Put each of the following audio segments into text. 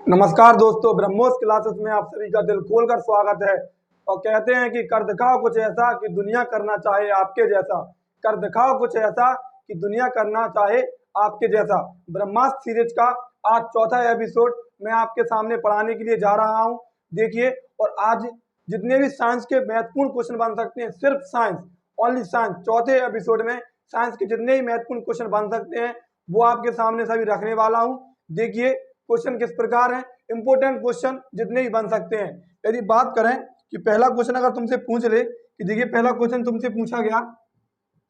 नमस्कार दोस्तों, ब्रह्मोस क्लासेस में आप सभी का दिल खोलकर स्वागत है। और कहते हैं कि कर दिखाओ कुछ ऐसा कि दुनिया करना चाहे आपके जैसा। कर दिखाओ कुछ ऐसा कि दुनिया करना चाहे आपके जैसा। ब्रह्मास्त्र सीरीज का आज चौथा एपिसोड मैं आपके सामने पढ़ाने के लिए जा रहा हूं। देखिए, और आज जितने भी साइंस के महत्वपूर्ण क्वेश्चन बन सकते हैं, सिर्फ साइंस, ओनली साइंस, चौथे एपिसोड में साइंस के जितने भी महत्वपूर्ण क्वेश्चन बन सकते हैं वो आपके सामने सभी रखने वाला हूं। देखिए क्वेश्चन किस प्रकार है, इंपोर्टेंट क्वेश्चन जितने भी बन सकते हैं। यदि बात करें कि पहला क्वेश्चन अगर तुमसे पूछ ले कि देखिए पहला क्वेश्चन तुमसे पूछा गया,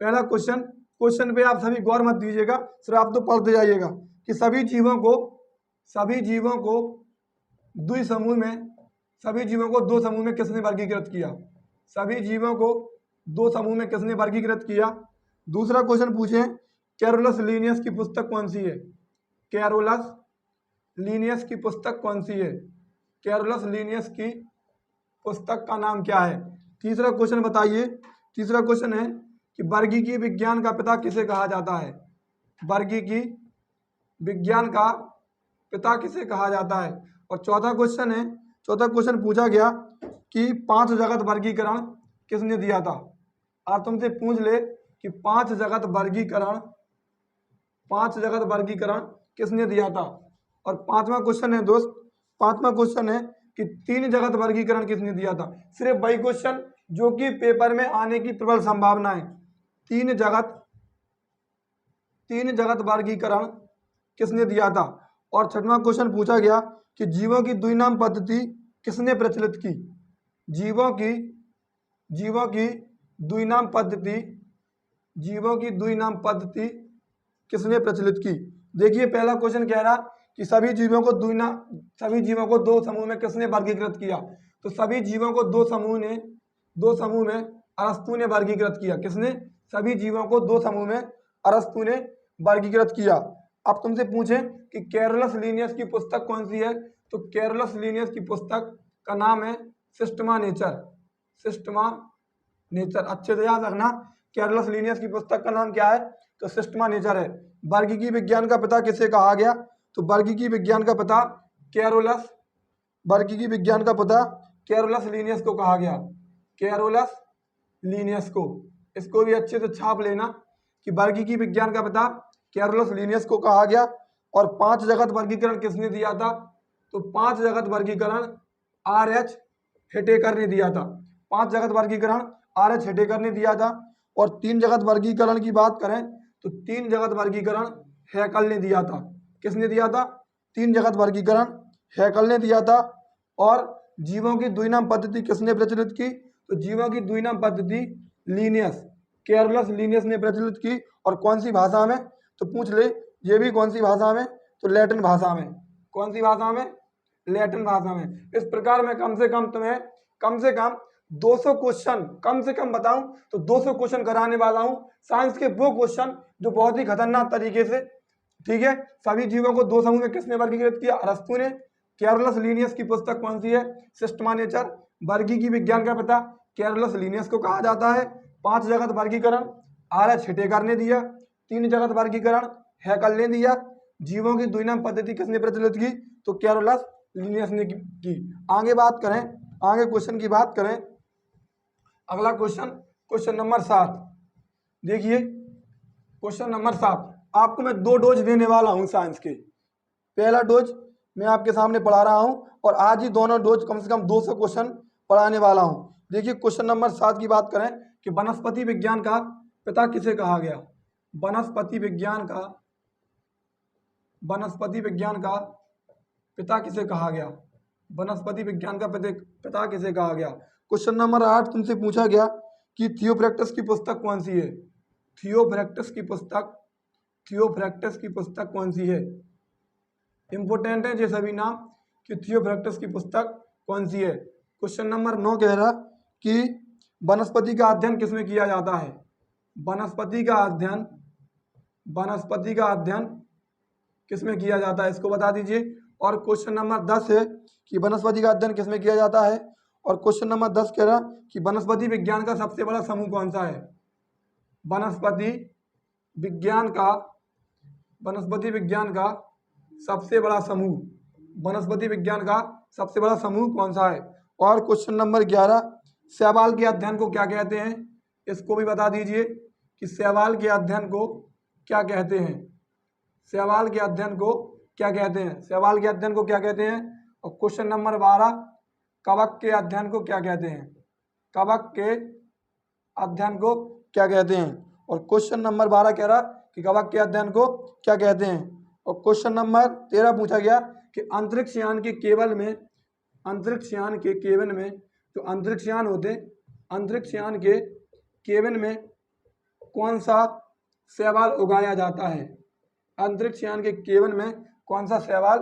पहला क्वेश्चन पे आप सभी गौर मत दीजिएगा, सिर्फ आप तो पढ़ते जाइएगा कि सभी जीवों को दो समूह में किसने वर्गीकृत किया। सभी जीवों को दो समूह में किसने वर्गीकृत किया। दूसरा क्वेश्चन पूछे कैरोलस लीनियस की पुस्तक कौन सी है। कैरोलस लीनियस की पुस्तक कौन सी है। कैरोलस लीनियस की पुस्तक का नाम क्या है। तीसरा क्वेश्चन बताइए, तीसरा क्वेश्चन है कि वर्गीकी विज्ञान का पिता किसे कहा जाता है। वर्गीकी विज्ञान का पिता किसे कहा जाता है। और चौथा क्वेश्चन पूछा गया कि 5 जगत वर्गीकरण किसने दिया था। आज तुमसे पूछ ले कि 5 जगत वर्गीकरण किसने दिया था। और पांचवा क्वेश्चन है दोस्त, पांचवा क्वेश्चन है कि 3 जगत वर्गीकरण किसने दिया था। सिर्फ वही क्वेश्चन जो कि पेपर में आने की प्रबल संभावना है। 3 जगत वर्गीकरण किसने दिया था। और छठवां क्वेश्चन पूछा गया कि जीवों की द्विनाम पद्धति किसने प्रचलित की। जीवों की द्विनाम पद्धति किसने प्रचलित की। देखिए पहला क्वेश्चन कह रहा कि सभी जीवों को दो समूह में किसने वर्गीकृत किया। तो सभी जीवों को दो समूह में अरस्तु ने वर्गीकृत किया। किसने। सभी जीवों को दो समूह में अरस्तु ने वर्गीकृत किया। अब तुमसे पूछें कि कैरोलस लीनियस की पुस्तक कौन सी है। तो कैरोलस लीनियस की पुस्तक का नाम है सिस्टमा नेचर। अच्छे से याद रखना, कैरोलस लीनियस की पुस्तक का नाम क्या है। तो सिस्टमा नेचर है। वर्गीकी विज्ञान का पिता किसे कहा गया। तो वर्गीकी विज्ञान का पिता कैरोलस लीनियस को कहा गया। कैरोलस लीनियस को, इसको भी अच्छे से छाप लेना कि वर्गीकी विज्ञान का पिता कैरोलस लीनियस को कहा गया। और 5 जगत वर्गीकरण किसने दिया था। तो 5 जगत वर्गीकरण R.H. हेटेकर ने दिया था। 5 जगत वर्गीकरण R.H. हेटेकर ने दिया था। और 3 जगत वर्गीकरण की बात करें तो 3 जगत वर्गीकरण हैकल ने दिया था। किसने दिया था। 3 जगत वर्गीकरण हैकल ने दिया था। और जीवों की द्विनाम पद्धति किसने प्रचलित की। तो जीवों की द्विनाम पद्धति कैरोलस लीनियस ने प्रचलित की। और कौन सी भाषा में। तो पूछ ले ये भी कौन सी भाषा में। तो लैटिन भाषा में। कौन सी भाषा में। लैटिन भाषा में। इस प्रकार मैं कम से कम 200 क्वेश्चन, कम से कम बताऊं तो 200 क्वेश्चन कराने वाला हूं। साइंस के वो क्वेश्चन जो बहुत ही खतरनाक तरीके से, ठीक है। सभी जीवों को दो समूह में किसने वर्गीकृत किया। अरस्तु ने। कैरोलस लीनियस की पुस्तक कौन सी है। Systema nature. वर्गीकी विज्ञान का पिता कैरोलस लीनियस को कहा जाता है। 5 जगत वर्गीकरण R.H. हेटेकर ने दिया। 3 जगत वर्गीकरण हैकल ने दिया। जीवों की द्विनाम पद्धति किसने प्रचलित की। तो कैरोलस लीनियस ने की। आगे क्वेश्चन की बात करें। अगला क्वेश्चन नंबर 7। देखिए क्वेश्चन नंबर 7 आपको मैं 2 डोज देने वाला हूं साइंस के। पहला डोज मैं आपके सामने पढ़ा रहा हूं और आज ही दोनों डोज कम से कम 200 क्वेश्चन पढ़ाने वाला हूं। देखिए क्वेश्चन नंबर 7 की बात करें कि वनस्पति विज्ञान का पिता किसे कहा गया। वनस्पति विज्ञान का पिता किसे कहा गया। वनस्पति विज्ञान का पिता किसे कहा गया। क्वेश्चन नंबर 8 तुमसे पूछा गया कि थियोफ्रैक्टस की पुस्तक कौन सी है। थियोफ्रैक्टस की पुस्तक कौन सी है। इंपोर्टेंट है ये सभी नाम कि थियोफ्रैक्टस की पुस्तक कौन सी है। क्वेश्चन नंबर 9 कह रहा कि वनस्पति का अध्ययन किसमें किया जाता है। वनस्पति का अध्ययन किसमें किया जाता है, इसको बता दीजिए। और क्वेश्चन नंबर 10 है कि वनस्पति का अध्ययन किसमें किया जाता है। और क्वेश्चन नंबर 10 कह रहा कि वनस्पति विज्ञान का सबसे बड़ा समूह कौन सा है। वनस्पति विज्ञान का सबसे बड़ा समूह वनस्पति विज्ञान का सबसे बड़ा समूह कौन सा है। और क्वेश्चन नंबर 11, शैवाल के अध्ययन को क्या कहते हैं, इसको भी बता दीजिए कि शैवाल के अध्ययन को क्या कहते हैं। शैवाल के अध्ययन को क्या कहते हैं, शैवाल के अध्ययन को क्या कहते हैं। और क्वेश्चन नंबर 12, कवक के अध्ययन को क्या कहते हैं, कवक के अध्ययन को क्या कहते हैं। और क्वेश्चन नंबर 12 कह रहा कि कवक के अध्ययन को क्या कहते हैं। और क्वेश्चन नंबर 13 पूछा गया कि अंतरिक्ष यान के केबल में, अंतरिक्ष यान के केबिन में जो अंतरिक्ष यान होते, अंतरिक्ष यान के केबिन में कौन सा शैवाल उगाया जाता है, अंतरिक्ष यान के केबिन में कौन सा शैवाल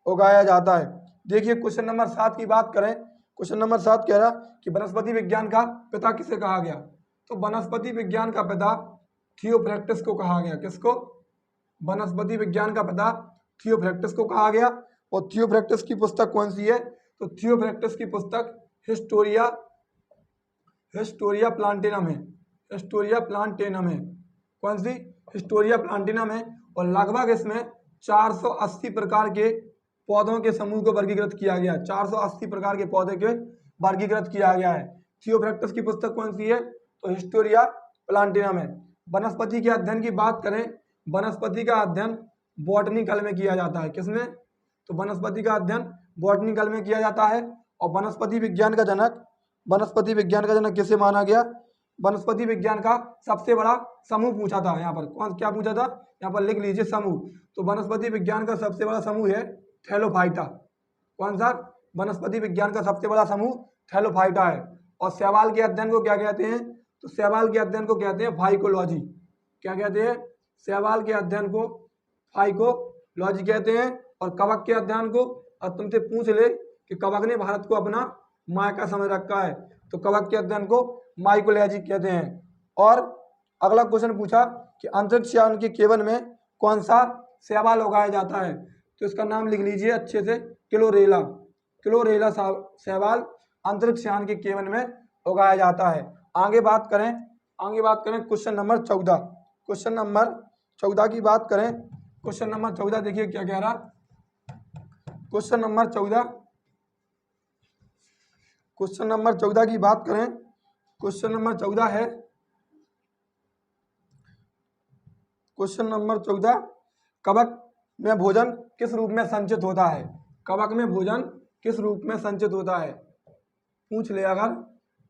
उगाया जाता है। देखिए क्वेश्चन नंबर 7 की बात करें, क्वेश्चन नंबर 7 कह रहा कि वनस्पति विज्ञान का पिता किसे कहा गया। तो वनस्पति विज्ञान का पिता थियोफ्रैक्टस को कहा गया। किसको, वनस्पति विज्ञान का पिता थियोफ्रैक्टस को कहा गया। और थियोफ्रैक्टस की पुस्तक कौन सी है, तो थियोफ्रैक्टस की पुस्तक हिस्टोरिया प्लांटेनम है, हिस्टोरिया प्लांटेनम है। कौन सी, हिस्टोरिया प्लांटेनम है। और लगभग इसमें 480 प्रकार के पौधों के समूह को वर्गीकृत किया गया, 480 प्रकार के पौधे के वर्गीकृत किया गया है। थियोफ्रैक्टस की पुस्तक कौन सी है, तो हिस्टोरिया प्लांटेनम है। वनस्पति के अध्ययन की बात करें, वनस्पति का अध्ययन बॉटनी काल में किया जाता है। किसमें, तो वनस्पति का अध्ययन बॉटनी काल में किया जाता है। और वनस्पति विज्ञान का जनक, वनस्पति विज्ञान का जनक किसे माना गया, वनस्पति विज्ञान का सबसे बड़ा समूह पूछा था। यहाँ पर कौन, क्या पूछा था, यहाँ पर लिख लीजिए समूह। तो वनस्पति विज्ञान का सबसे बड़ा समूह है थैलोफाइटा। कौन सा, वनस्पति विज्ञान का सबसे बड़ा समूह थैलोफाइटा है। और शैवाल के अध्ययन को क्या कहते हैं, तो शैवाल के अध्ययन को कहते हैं फाइकोलॉजी। क्या कहते हैं, शैवाल के अध्ययन को फाइकोलॉजी कहते हैं। और कवक के अध्ययन को, और तुमसे पूछ ले कि कवक ने भारत को अपना मायका समझ रखा है, तो कवक के अध्ययन को माइकोलॉजी कहते हैं। और अगला क्वेश्चन पूछा कि अंतरिक्ष यान के केबिन में कौन सा शैवाल उगाया जाता है, तो इसका नाम लिख लीजिए अच्छे से, क्लोरेला। क्लोरेला शैवाल अंतरिक्ष यान के केबिन में उगाया जाता है। आगे बात करें क्वेश्चन नंबर 14, क्वेश्चन नंबर 14 की बात करें। क्वेश्चन नंबर 14 देखिए क्या कह रहा, क्वेश्चन नंबर 14 की बात करें। क्वेश्चन नंबर 14 है, क्वेश्चन नंबर 14, कवक में भोजन किस रूप में संचित होता है, कवक में भोजन किस रूप में संचित होता है। पूछ ले अगर,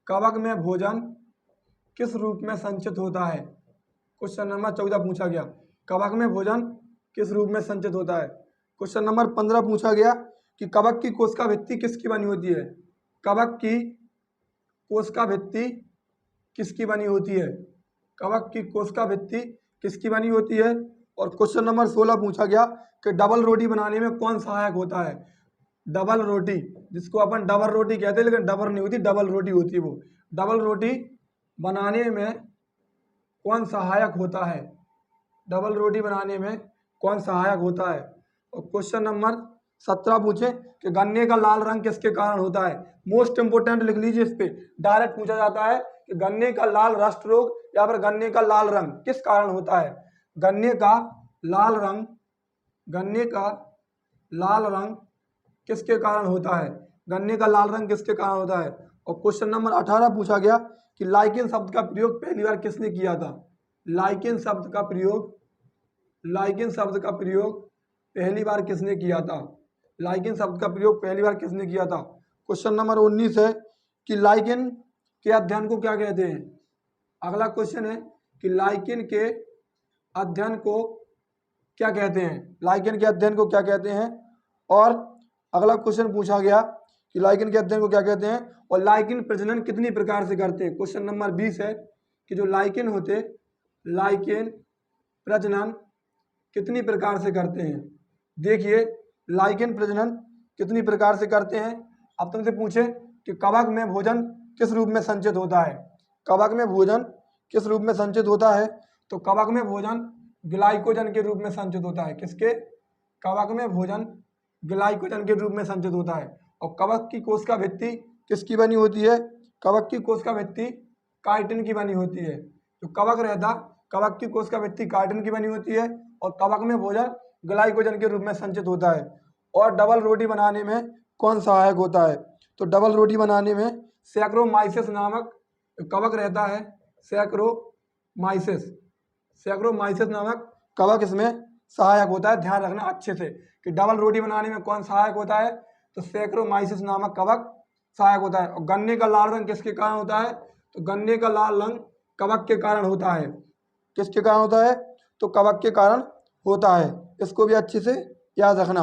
कवक में भोजन किस रूप में संचित होता है। क्वेश्चन नंबर 14 पूछा गया, कवक में भोजन किस रूप में संचित होता है। क्वेश्चन नंबर 15 पूछा गया कि कवक की कोशिका भित्ति किसकी बनी होती है, कवक की कोशिका भित्ति किसकी बनी होती है, कवक की कोशिका भित्ति किसकी बनी होती है। और क्वेश्चन नंबर 16 पूछा गया कि डबल रोटी बनाने में कौन सहायक होता है। डबल रोटी, जिसको अपन डबल रोटी कहते हैं, लेकिन डबल नहीं होती, डबल रोटी होती है वो। डबल रोटी बनाने में कौन सहायक होता है, डबल रोटी बनाने में कौन सहायक होता है। और क्वेश्चन नंबर 17 पूछे कि गन्ने का लाल रंग किसके कारण होता है। मोस्ट इंपोर्टेंट लिख लीजिए, इस पे डायरेक्ट पूछा जाता है कि गन्ने का लाल रस्ट रोग या फिर गन्ने का लाल रंग किस कारण होता है। गन्ने का लाल रंग, गन्ने का लाल रंग किसके कारण होता है, गन्ने का लाल रंग किसके कारण होता है। और क्वेश्चन नंबर 18 पूछा गया कि लाइकेन शब्द का प्रयोग पहली बार किसने किया था। लाइकेन शब्द का प्रयोग, लाइकेन शब्द का प्रयोग पहली बार किसने किया था, लाइकेन शब्द का प्रयोग पहली बार किसने किया था। क्वेश्चन नंबर 19 है कि लाइकेन के अध्ययन को क्या कहते हैं। अगला क्वेश्चन है कि लाइकेन के अध्ययन को क्या कहते हैं, लाइकेन के अध्ययन को क्या कहते हैं। और अगला क्वेश्चन पूछा गया कि लाइकेन के अध्ययन को क्या कहते हैं और लाइकेन प्रजनन कितनी प्रकार से करते हैं। क्वेश्चन नंबर 20 है कि जो लाइकेन होते, लाइकेन प्रजनन कितनी प्रकार से करते हैं। देखिए लाइकेन प्रजनन कितनी प्रकार से करते हैं। अब तुमसे पूछे कि कवक में भोजन किस रूप में संचित होता है, कवक में भोजन किस रूप में संचित होता है, तो कवक में भोजन ग्लाइकोजन के रूप में संचित होता है। किसके, कवक में भोजन ग्लाइकोजन के रूप में संचित होता है। और कवक की कोशिका भित्ति किसकी बनी होती है, कवक की कोशिका भित्ति काइटिन की बनी होती है। जो कवक रहता, कवक की कोशिका भित्ति काइटिन की बनी होती है और कवक में भोजन ग्लाइकोजन के रूप में संचित होता है। और डबल रोटी बनाने में कौन सहायक होता है? तो डबल रोटी बनाने में सैक्रोमाइसिस नामक कवक रहता है। सैक्रोमाइसिस नामक कवक इसमें सहायक होता है। ध्यान रखना अच्छे से कि डबल रोटी बनाने में कौन सहायक होता है, तो सैक्रोमाइसिस नामक कवक सहायक होता है। और गन्ने का लाल रंग किसके कारण होता है? तो गन्ने का लाल रंग कवक के कारण होता है। किसके कारण होता है? तो कवक के कारण होता है। इसको भी अच्छे से याद रखना।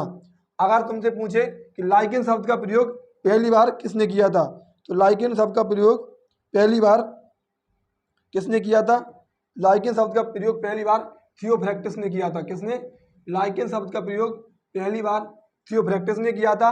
अगर तुमसे पूछे कि लाइकेन शब्द का प्रयोग पहली बार किसने किया था, तो लाइकेन शब्द का प्रयोग पहली बार किसने किया था? लाइकेन शब्द का प्रयोग पहली बार थियोफ्रैक्टिस ने किया था। किसने? लाइकेन शब्द का प्रयोग पहली बार थियोफ्रैक्टिस ने किया था।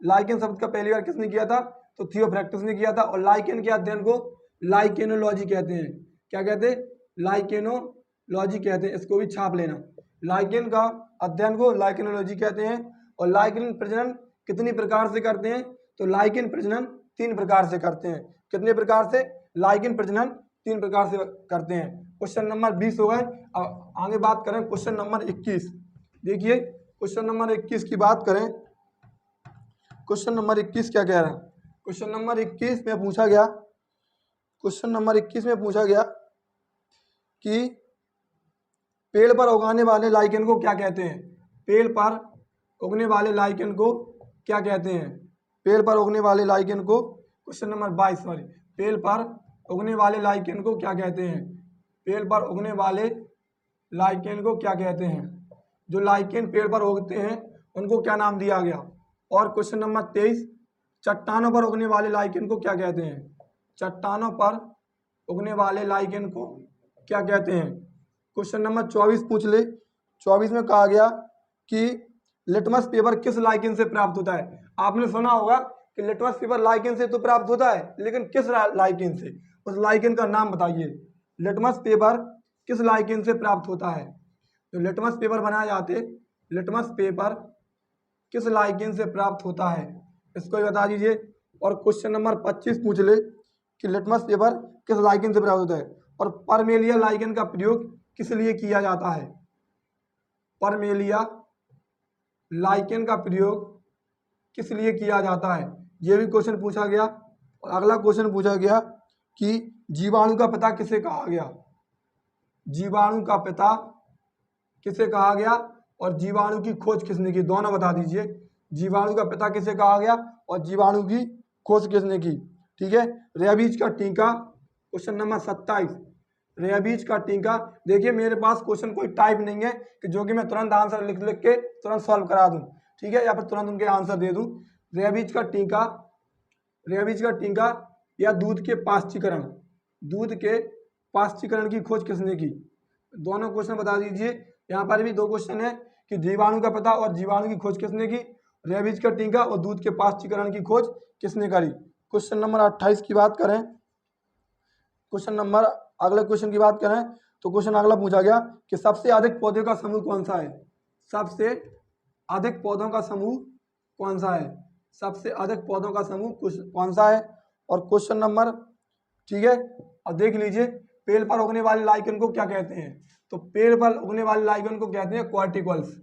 लाइकेन शब्द का पहली बार किसने किया था? तो थियोफ्रैक्टिस ने किया था। और लाइकेन के अध्ययन को लाइकेनोलॉजी कहते हैं। क्या कहते हैं? लाइकेनोलॉजी कहते हैं। इसको भी छाप लेना। लाइकेन का अध्ययन को लाइकेनोलॉजी कहते हैं। और लाइकेन प्रजनन कितनी प्रकार से करते हैं? तो लाइकेन प्रजनन 3 प्रकार से करते हैं। कितने प्रकार से? लाइकेन प्रजनन 3 प्रकार से करते हैं। क्वेश्चन नंबर 20 हो गए। अब आगे बात करें क्वेश्चन नंबर 21। देखिए क्वेश्चन नंबर 21 की बात करें। क्वेश्चन नंबर 21 क्या कह रहा है? क्वेश्चन नंबर 21 में पूछा गया कि पेड़ पर उगाने वाले लाइकेन को क्या कहते हैं? पेड़ पर उगने वाले लाइकेन को क्या कहते हैं? पेड़ पर उगने वाले लाइकेन को, क्वेश्चन नंबर 22 सॉरी, पेड़ पर उगने वाले लाइकेन को क्या कहते हैं? पेड़ पर उगने वाले लाइकेन को क्या कहते हैं? जो लाइकेन पेड़ पर उगते हैं उनको क्या नाम दिया गया? और क्वेश्चन नंबर 23, चट्टानों पर उगने वाले लाइकेन को क्या कहते हैं? चट्टानों पर उगने वाले लाइकेन को क्या कहते हैं? क्वेश्चन नंबर 24 पूछ ले। 24 में कहा गया कि लिटमस पेपर किस लाइकेन से प्राप्त होता है? आपने सुना होगा कि लिटमस पेपर लाइकेन से तो प्राप्त होता है, लेकिन किस लाइकेन से? उस लाइकेन का नाम बताइए। लिटमस पेपर किस लाइकेन से प्राप्त होता है? जो लिटमस पेपर बनाए जाते, लिटमस पेपर किस लाइकेन से प्राप्त होता है, इसको भी बता दीजिए। और क्वेश्चन नंबर 25 पूछ ले कि लिटमस पेपर किस लाइकेन से प्राप्त होता है। और परमेलिया लाइकेन का प्रयोग किस लिए किया जाता है? परमेलिया लाइकेन का प्रयोग किस लिए किया जाता है? ये भी क्वेश्चन पूछा गया। और अगला क्वेश्चन पूछा गया कि जीवाणु का पिता किसे कहा गया? जीवाणु का पिता किसे कहा गया और जीवाणु की खोज किसने की? दोनों बता दीजिए। जीवाणु का पिता किसे कहा गया और जीवाणु की खोज किसने की? ठीक है। रेबीज का टीका, क्वेश्चन नंबर 27। रेबीज का टीका, देखिए मेरे पास क्वेश्चन कोई टाइप नहीं है कि जो कि मैं तुरंत आंसर लिख लिख के तुरंत सॉल्व करा दूं, ठीक है, या फिर तुरंत उनके आंसर दे दूं। रेबीज का टीका या दूध के पाश्चीकरण की खोज किसने की? दोनों क्वेश्चन बता दीजिए। यहाँ पर भी 2 क्वेश्चन है कि जीवाणु का पता और जीवाणु की खोज किसने की? रेबीज का टीका और दूध के पाश्चीकरण की खोज किसने करी? क्वेश्चन नंबर 28 की बात करें। अगले क्वेश्चन की बात करें तो क्वेश्चन अगला पूछा गया कि सबसे अधिक पौधों का समूह कौन सा है? सबसे अधिक पौधों का समूह कौन सा है? सबसे अधिक पौधों का समूह कौन सा है? और क्वेश्चन नंबर, ठीक है, अब देख लीजिए, पेड़ पर उगने वाले लाइकेन को क्या कहते हैं? तो पेड़ पर उगने वाले लाइकेन को कहते हैं कॉर्टिकल्स।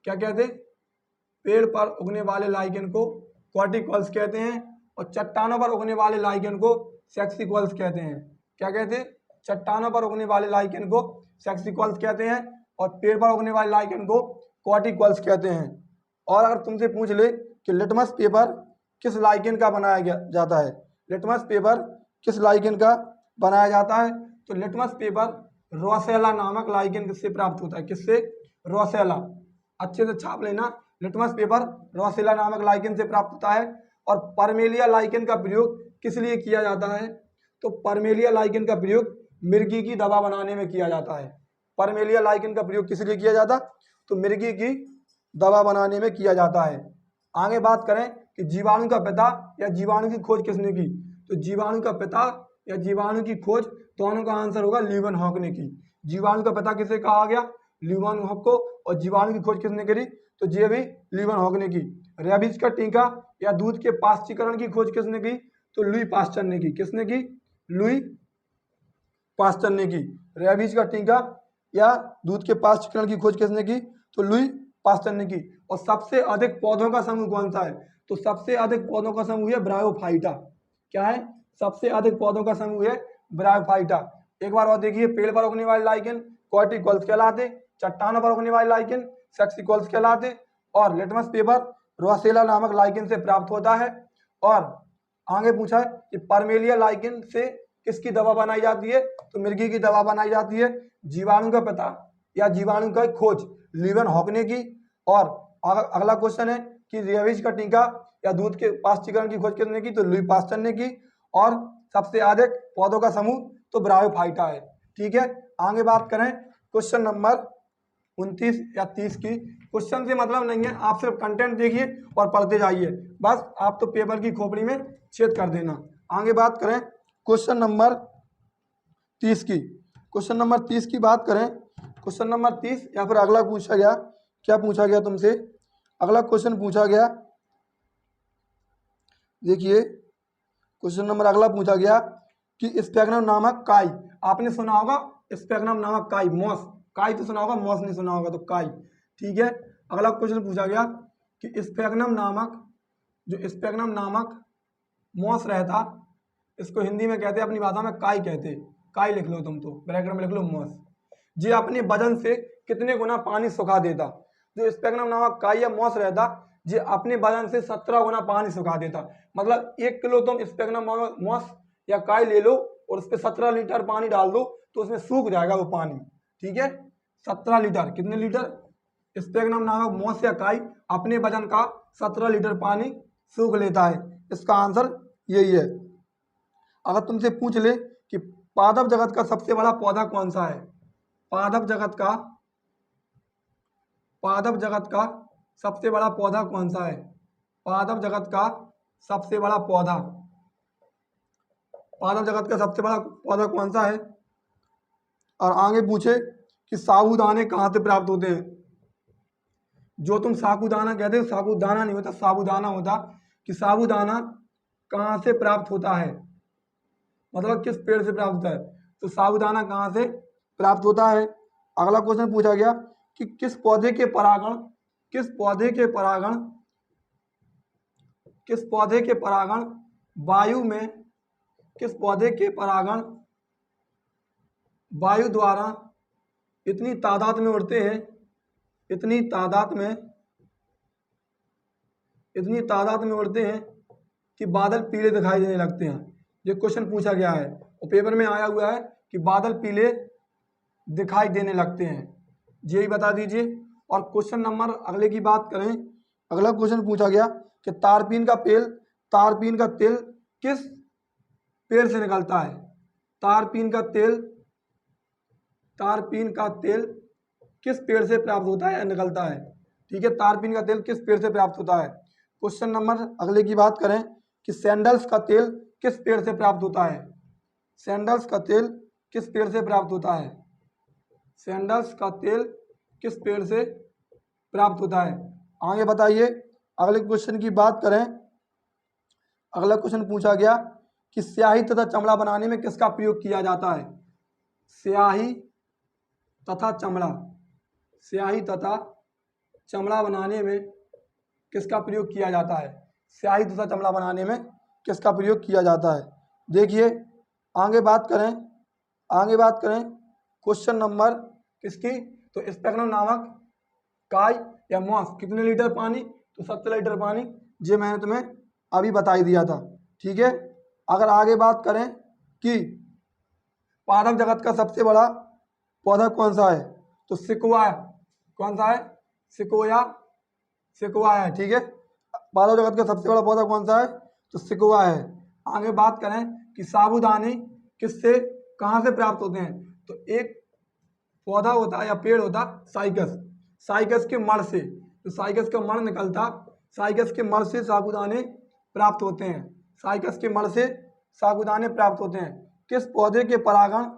क्या कहते हैं? पेड़ पर उगने वाले लाइकेन को कॉर्टिकल्स कहते हैं। और चट्टानों पर उगने वाले लाइकेन को सेक्सिकल्स कहते हैं। क्या कहते हैं? चट्टानों पर उगने वाले लाइकेन को सेक्सिकल्स कहते हैं और पेड़ पर उगने वाले लाइकेन को कॉर्टिकल्स कहते हैं। और अगर तुमसे पूछ ले कि लिटमस पेपर किस लाइकेन का बनाया जाता है? लिटमस पेपर किस लाइकेन का बनाया जाता है? तो लिटमस पेपर रोसेला नामक लाइकेन से प्राप्त होता है। किससे? रोसेला। अच्छे से छाप लेना। लिटमस पेपर रोसेला नामक लाइकेन से प्राप्त होता है। और परमेलिया लाइकेन का प्रयोग किस लिए किया जाता है? तो परमेलिया लाइकेन का प्रयोग मिर्गी की दवा बनाने में किया जाता है। परमेलिया लाइकेन का प्रयोग किस लिए किया जाता? तो मिर्गी की दवा बनाने में किया जाता है। आगे बात करें कि जीवाणु का पिता या जीवाणु की खोज किसने की? तो जीवाणु का पिता या जीवाणु की खोज, दोनों का आंसर होगा लीवनहॉक ने की। जीवाणु का पिता किसे कहा गया? लीवनहॉक को। और जीवाणु की खोज किसने करी? तो ये भी लीवनहॉक ने की। रेबीज का टीका या दूध के पाश्चीकरण की खोज किसने की? तो लुई पास्चर ने की। किसने की? लुई पास्चर ने की। रेबीज का टीका या दूध के पाश्चीकरण की खोज किसने की? तो लुई पास्चर ने की। और सबसे अधिक पौधों का समूह कौन सा है? तो सबसे अधिक पौधों का समूह है ब्रायोफाइटा। क्या है? सबसे अधिक पौधों का समूह है ब्रायोफाइटा। एक बार और देखिए, पेड़ पर उगने वाले लाइकेन कॉर्टिकॉल्स कहलाते, चट्टानों पर उगने वाले लाइकेन सेक्सिकॉल्स कहलाते, और लिटमस पेपर रोसेला नामक लाइकेन से प्राप्त होता है। और आगे पूछा है कि परमेलिया लाइकेन से किसकी दवा बनाई जाती है? तो मिर्गी की दवा बनाई जाती है। जीवाणु का पता या जीवाणु का खोज लीवन हॉकने की। और अगला क्वेश्चन है कि रेबीज का टीका या दूध के पाश्चीकरण की खोज किसने की? तो लुई पास्चर ने की। और सबसे अधिक पौधों का समूह तो ब्रायोफाइटा है। ठीक है, आगे बात करें क्वेश्चन नंबर 29 या 30 की। क्वेश्चन से मतलब नहीं है, आप सिर्फ कंटेंट देखिए और पढ़ते जाइए, बस आप तो पेपर की खोपड़ी में छेद कर देना। आगे बात करें क्वेश्चन नंबर 30 की। क्वेश्चन नंबर 30 की बात करें, क्वेश्चन नंबर 30 या फिर अगला पूछा गया, क्या पूछा गया तुमसे? अगला क्वेश्चन पूछा गया, देखिए क्वेश्चन नंबर अगला पूछा गया कि स्पैग्नम नामक काई, आपने सुना होगा स्पैग्नम नामक काई, मॉस, काई तो सुना होगा, मॉस नहीं सुना होगा, तो काई। ठीक है, अगला क्वेश्चन पूछा गया कि स्पैग्नम नामक, जो स्पैग्नम नामक मॉस रहता, इसको हिंदी में कहते हैं, अपनी भाषा में काई कहते। काई लिख लो तुम, तो ब्रैकेट में लिख लो मॉस। ये अपने वजन से कितने गुना पानी सुखा देता? जो स्पैग्नम नामक काई या मॉस रहता, ये अपने वजन से 17 गुना पानी सुखा देता। मतलब 1 किलो तुम स्पैग्नम मॉस या काई ले लो और उस पर 17 लीटर पानी डाल दो तो उसमें सूख जाएगा वो पानी। ठीक है, 17 लीटर, कितने लीटर? स्पैग्नम नामक मॉस या काई अपने वजन का 17 लीटर पानी सूख लेता है। इसका आंसर यही है। अगर तुमसे पूछ ले कि पादप जगत का सबसे बड़ा पौधा कौन सा है? पादप जगत का, पादप जगत का सबसे बड़ा पौधा कौन सा है? पादप जगत का सबसे बड़ा पौधा, पादप जगत का सबसे बड़ा पौधा कौन सा है? और आगे पूछे कि साबूदाने कहाँ से प्राप्त होते हैं? जो तुम साबूदाना कहते हो, साबूदाना नहीं होता, साबूदाना होता। कि साबूदाना कहाँ से प्राप्त होता है, मतलब किस पेड़ से प्राप्त होता है? तो साबूदाना कहाँ से प्राप्त होता है? अगला क्वेश्चन पूछा गया कि किस पौधे के परागण, किस पौधे के परागण, किस पौधे के परागण वायु में, किस पौधे के परागण वायु द्वारा इतनी तादाद में उड़ते हैं, इतनी तादाद में, इतनी तादाद में उड़ते हैं कि बादल पीले दिखाई देने लगते हैं? ये क्वेश्चन पूछा गया है और पेपर में आया हुआ है कि बादल पीले दिखाई देने लगते हैं, यही बता दीजिए। और क्वेश्चन नंबर अगले की बात करें, अगला क्वेश्चन पूछा गया कि तारपीन का तेल, तारपीन का तेल किस पेड़ से निकलता है? तारपीन का तेल, तारपीन का तेल किस पेड़ से प्राप्त होता है या निकलता है? ठीक है, तारपीन का तेल किस पेड़ से प्राप्त होता है? क्वेश्चन नंबर अगले की बात करें कि सैंडल्स का तेल किस पेड़ से प्राप्त होता है? सैंडल्स का तेल किस पेड़ से प्राप्त होता है? सैंडल्स का तेल किस पेड़ से प्राप्त होता है? आगे बताइए। अगले क्वेश्चन की बात करें, अगला क्वेश्चन पूछा गया कि स्याही तथा चमड़ा बनाने में किसका प्रयोग किया जाता है? स्याही तथा चमड़ा, स्याही तथा चमड़ा बनाने में किसका प्रयोग किया जाता है? स्याही तथा चमड़ा बनाने में किसका प्रयोग किया जाता है? देखिए आगे बात करें, आगे बात करें क्वेश्चन नंबर किसकी? तो स्पैग्नम नामक काई या मॉस कितने लीटर पानी? तो 17 लीटर पानी, ये मैंने तुम्हें अभी बता ही दिया था। ठीक है, अगर आगे बात करें कि पादप जगत का सबसे बड़ा पौधा कौन सा है? तो सिकुआ, कौन सा है? सिकोया, सिकुआ है। ठीक है, पादप जगत का सबसे बड़ा पौधा कौन सा है? तो सिकुआ है। आगे बात करें कि साबूदाने किससे, कहाँ से प्राप्त होते हैं? तो एक पौधा होता है या पेड़ होता साइकस, साइकस के मण से, तो साइकस का मण निकलता, साइकस के मण से साबूदाने प्राप्त होते हैं, साइकस के मण से साबूदाने प्राप्त होते हैं। किस पौधे के परागण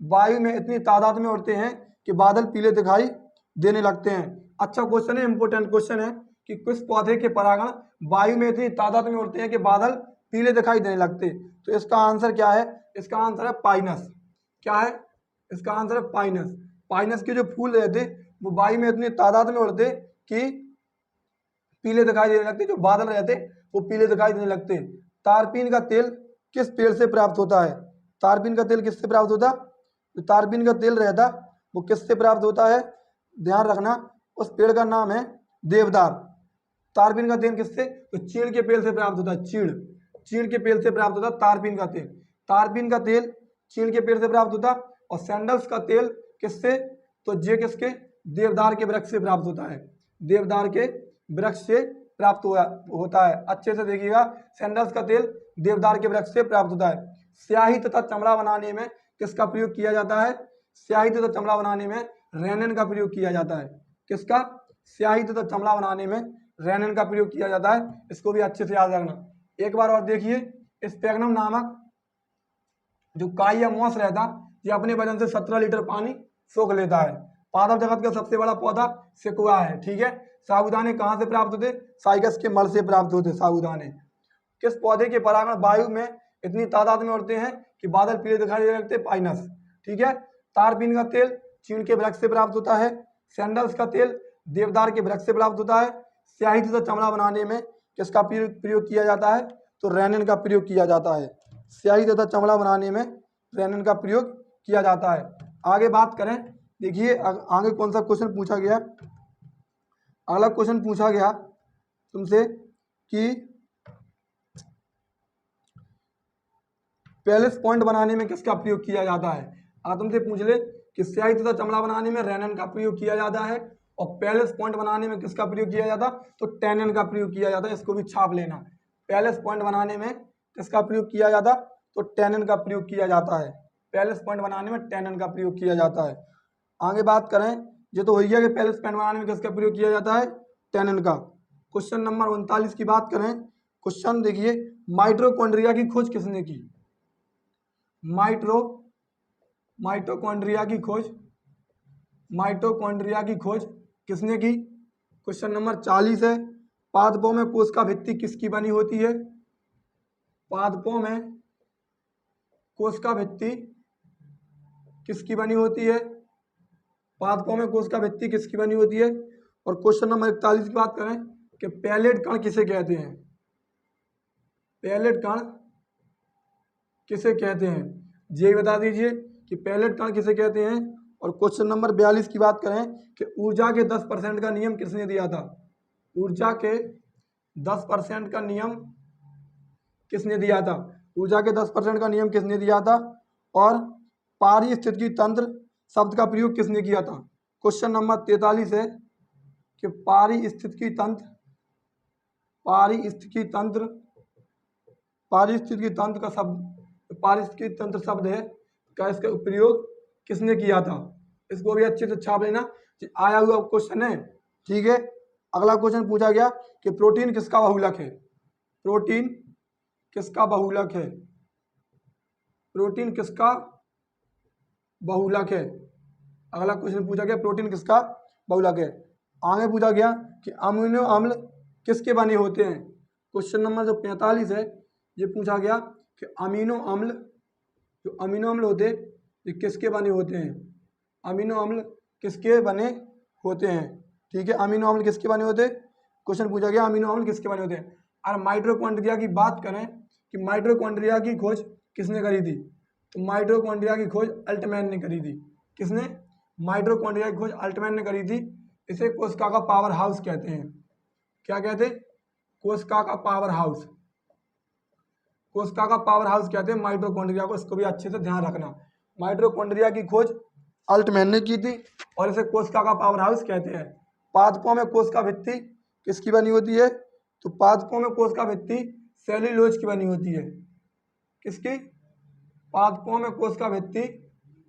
वायु में इतनी तादाद में उड़ते हैं कि बादल पीले दिखाई देने लगते हैं? अच्छा क्वेश्चन है, इंपोर्टेंट क्वेश्चन है कि किस पौधे के परागण वायु में इतनी तादाद में उड़ते हैं कि बादल पीले दिखाई देने लगते? तो इसका आंसर क्या है? इसका आंसर है पाइनस। क्या है इसका आंसर? है पाइनस। पाइनस के जो फूल रहते वो वायु में इतनी तादाद में उड़ते कि पीले दिखाई देने लगते, जो बादल रहते वो पीले दिखाई देने लगते। तारपीन का तेल किस पेड़ से प्राप्त होता है? तारपीन का तेल किससे प्राप्त होता? जो तारपीन का तेल रहता वो किससे प्राप्त होता है? ध्यान रखना, उस पेड़ का नाम है देवदार। तारपीन का तेल किससे? तो चीड़ के पेड़ से प्राप्त होता है। चीड़ के पेड़ से प्राप्त होता तारपीन का तेल। तारपीन का तेल चीड़ के पेड़ से प्राप्त होता। और सैंडल्स का तेल किससे? तो ये किसके? देवदार के वृक्ष से प्राप्त होता है। देवदार के वृक्ष से प्राप्त होता है। अच्छे से देखिएगा, सैंडल्स का तेल देवदार के वृक्ष से प्राप्त होता है। स्याही तथा चमड़ा बनाने में किसका प्रयोग किया जाता है? स्याही तथा चमड़ा बनाने में रेनन का प्रयोग किया जाता है। किसका? स्याही तथा चमड़ा बनाने में रेनन का प्रयोग किया जाता है। इसको भी अच्छे से याद रखना। एक बार और देखिए, स्पैग्नम नामक जो काई या मोस रहता, ये अपने वजन से 17 लीटर पानी सोख लेता है। पादप जगत का सबसे बड़ा पौधा सेकुआ है। ठीक है। साबूदाने कहाँ से प्राप्त होते? साइकस के मल से प्राप्त होते साबूदाने। किस पौधे के परागण वायु में इतनी तादाद में उड़ते हैं कि बादल पीले दिखाई देने लगते? पाइनस। ठीक है। तारपीन का तेल चीड़ के वृक्ष से प्राप्त होता है। सैंडल्स का तेल देवदार के वृक्ष से प्राप्त होता है। स्याही तथा चमड़ा बनाने में किसका प्रयोग किया जाता है? तो रेनन का प्रयोग किया जाता है। स्याही तथा चमड़ा बनाने में रेनन का प्रयोग किया जाता है। आगे बात करें, देखिए आगे कौन सा क्वेश्चन पूछा गया। अगला क्वेश्चन पूछा गया तुमसे कि पैलेस पॉइंट बनाने में किसका प्रयोग किया जाता है। अगर तुमसे पूछ ले कि स्याही तथा चमड़ा बनाने में रेनन का प्रयोग किया जाता है और पैलेस पॉइंट बनाने में किसका प्रयोग किया जाता, तो टैनन का प्रयोग किया जाता है। इसको भी छाप लेना। पैलेस पॉइंट बनाने में किसका प्रयोग किया जाता, तो टैनन का प्रयोग किया जाता है। पैलेस पॉइंट बनाने में टैनन का प्रयोग किया जाता है। आगे बात करें, ये तो हो गया कि पैलेस पॉइंट बनाने में किसका प्रयोग किया जाता है? टैनन का। क्वेश्चन नंबर 39 की बात करें। क्वेश्चन देखिए, माइटोकॉन्ड्रिया की खोज किसने की? माइटोकॉन्ड्रिया की खोज किसने की? क्वेश्चन नंबर 40 है। पादपों में कोशिका भित्ति किसकी बनी होती है? पादपों में कोशिका भित्ति किसकी बनी होती है? पादपों में कोशिका भित्ति किसकी बनी होती है? और क्वेश्चन नंबर 41 की बात करें कि पैलेट कण किसे कहते हैं? पैलेट कण किसे कहते हैं? ये बता दीजिए कि पैलेट कण किसे कहते हैं। और क्वेश्चन नंबर 42 की बात करें कि ऊर्जा के 10% का नियम किसने दिया था? ऊर्जा के 10% का नियम किसने दिया था? ऊर्जा के 10% का नियम किसने दिया था? और पारिस्थितिकी तंत्र शब्द का प्रयोग किसने किया था? क्वेश्चन नंबर 43 है कि पारिस्थितिकी तंत्र का शब्द, पारिस्थितिकी तंत्र शब्द है का इसका प्रयोग किसने किया था? इसको भी अच्छे से छाप लेना, आया हुआ क्वेश्चन है। ठीक है। अगला क्वेश्चन पूछा गया कि प्रोटीन किसका बहुलक है? प्रोटीन किसका बहुलक है? प्रोटीन किसका बहुलक है? अगला क्वेश्चन पूछा गया प्रोटीन किसका बहुलक है। आगे पूछा गया कि अमीनो अम्ल किसके बने होते हैं? क्वेश्चन नंबर जो 45 है, ये पूछा गया कि अमीनो अम्ल होते ये किसके बने होते हैं? अमीनो अम्ल किसके बने होते हैं? ठीक है। अमीनो अम्ल किसके बने होते? क्वेश्चन पूछा गया अमीनो अम्ल किसके बने होते हैं। और माइटोकॉन्ड्रिया की बात करें कि माइटोकॉन्ड्रिया की खोज किसने करी थी? तो माइटोकॉन्ड्रिया की खोज अल्टमैन ने करी थी। किसने? माइटोकॉन्ड्रिया की खोज अल्टमैन ने करी थी। इसे कोशिका का पावर हाउस कहते हैं। क्या कहते हैं? कोशिका का पावर हाउस। कोशिका का पावर हाउस कहते हैं माइटोकॉन्ड्रिया को। इसको भी अच्छे से ध्यान रखना। माइटोकॉन्ड्रिया की खोज अल्टमैन ने की थी और इसे कोशिका का पावर हाउस कहते हैं। पादपों में कोशिका भित्ति किसकी बनी होती है? तो पादपों में कोशिका भित्ति सेल्यूलोज की बनी होती है। किसकी? पादपों में कोशिका भित्ति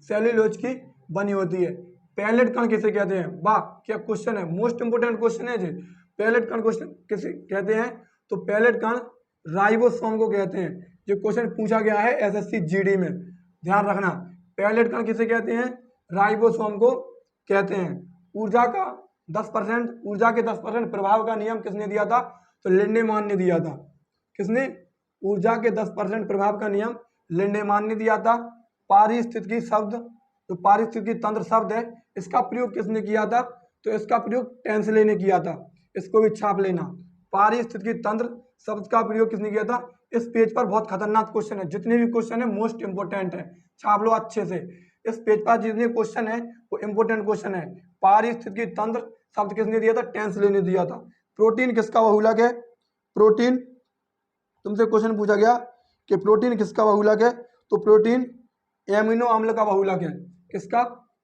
सेल्यूलोज की बनी होती है। पैलेट कण किसे कहते हैं? वाह क्या क्वेश्चन है, मोस्ट इंपोर्टेंट क्वेश्चन है जी। पैलेट कण क्वेश्चन किसे कहते हैं? तो पैलेट कण राइबोसोम को कहते हैं। जो क्वेश्चन पूछा गया है एसएससी जीडी में, ध्यान रखना। पैलेट कण किसे कहते हैं? राइबोसोम को कहते हैं। ऊर्जा के 10% प्रभाव का नियम किसने दिया था? तो लिंडेमान ने दिया था। किसने? ऊर्जा के 10% प्रभाव का नियम लिंडेमान ने दिया था। पारिस्थितिकी शब्द, तो पारिस्थितिकी तंत्र शब्द है, इसका प्रयोग किसने किया था? तो इसका प्रयोग टेंसले ने किया था। इसको भी छाप लेना। पारिस्थितिकी तंत्र शब्द का प्रयोग किसने किया था? इस पेज पर बहुत खतरनाक क्वेश्चन है, जितने भी क्वेश्चन है मोस्ट इंपोर्टेंट है, छाप लो अच्छे से। इस पेज पर जितने क्वेश्चन है वो इंपोर्टेंट क्वेश्चन है। पारिस्थितिकी तंत्र शब्द किसने दिया था? टेंस लेने दिया था। प्रोटीन किसका बहुलक है? प्रोटीन, तुमसे क्वेश्चन पूछा गया कि प्रोटीन किसका बहुलक है, तो प्रोटीन एमिनो अम्ल का बहुलक है। किसका?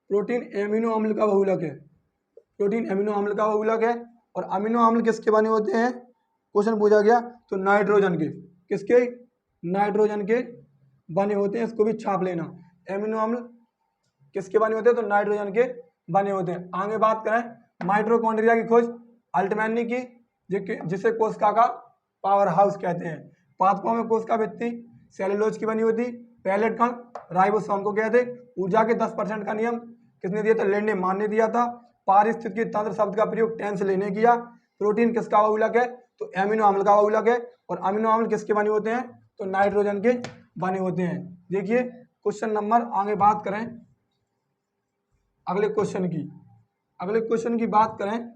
प्रोटीन एमिनो अम्ल का बहुलक है। प्रोटीन एमिनो अम्ल का बहुलक है। और अमीनो अम्ल किसके बने होते हैं? क्वेश्चन पूछा गया तो नाइट्रोजन के। किसके? नाइट्रोजन के बने होते हैं, इसको भी छाप लेना। एमिनो अम्ल किसके बने होते हैं? तो नाइट्रोजन के बने होते हैं। आगे बात करें माइटोकॉन्ड्रिया की खोज अल्टमैन ने की, जिसे कोशिका का पावर हाउस कहते हैं। पादपों में कोशिका भित्ति सेलुलोज की बनी होती। पैलेट कण राइबोसोम को कहते। ऊर्जा के 10% का नियम किसने दिया था? लेंडे मान ने दिया था। पारिस्थितिकी तंत्र शब्द का प्रयोग टेंस लेने किया। प्रोटीन किसका बहुलक है? तो एमिनो अम्ल का बहुलक है। और अमीनो अम्ल किसके बने होते हैं? तो नाइट्रोजन के बने होते हैं। देखिए क्वेश्चन नंबर, आगे बात करें अगले क्वेश्चन की। अगले क्वेश्चन की बात करें,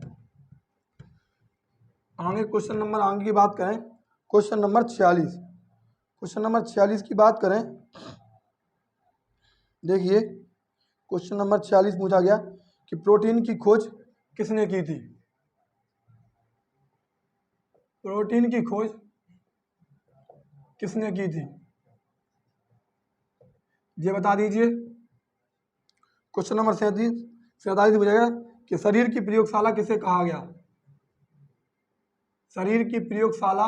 आगे क्वेश्चन नंबर आगे की बात करें, क्वेश्चन नंबर 46। क्वेश्चन नंबर 46 की बात करें, देखिए क्वेश्चन नंबर 46 पूछा गया कि प्रोटीन की खोज किसने की थी? प्रोटीन की खोज किसने की थी, ये बता दीजिए। क्वेश्चन नंबर 47 पूछा गया कि शरीर की प्रयोगशाला किसे कहा गया? शरीर की प्रयोगशाला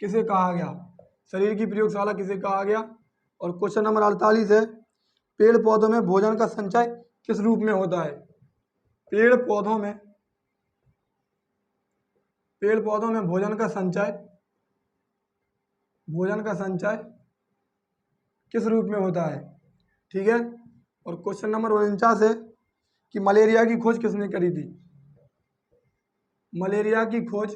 किसे कहा गया? शरीर की प्रयोगशाला किसे कहा गया? और क्वेश्चन नंबर 48 है, पेड़ पौधों में भोजन का संचय किस रूप में होता है? पेड़ पौधों में भोजन का संचय किस रूप में होता है? ठीक है। और क्वेश्चन नंबर 49 है कि मलेरिया की खोज किसने करी थी? मलेरिया की खोज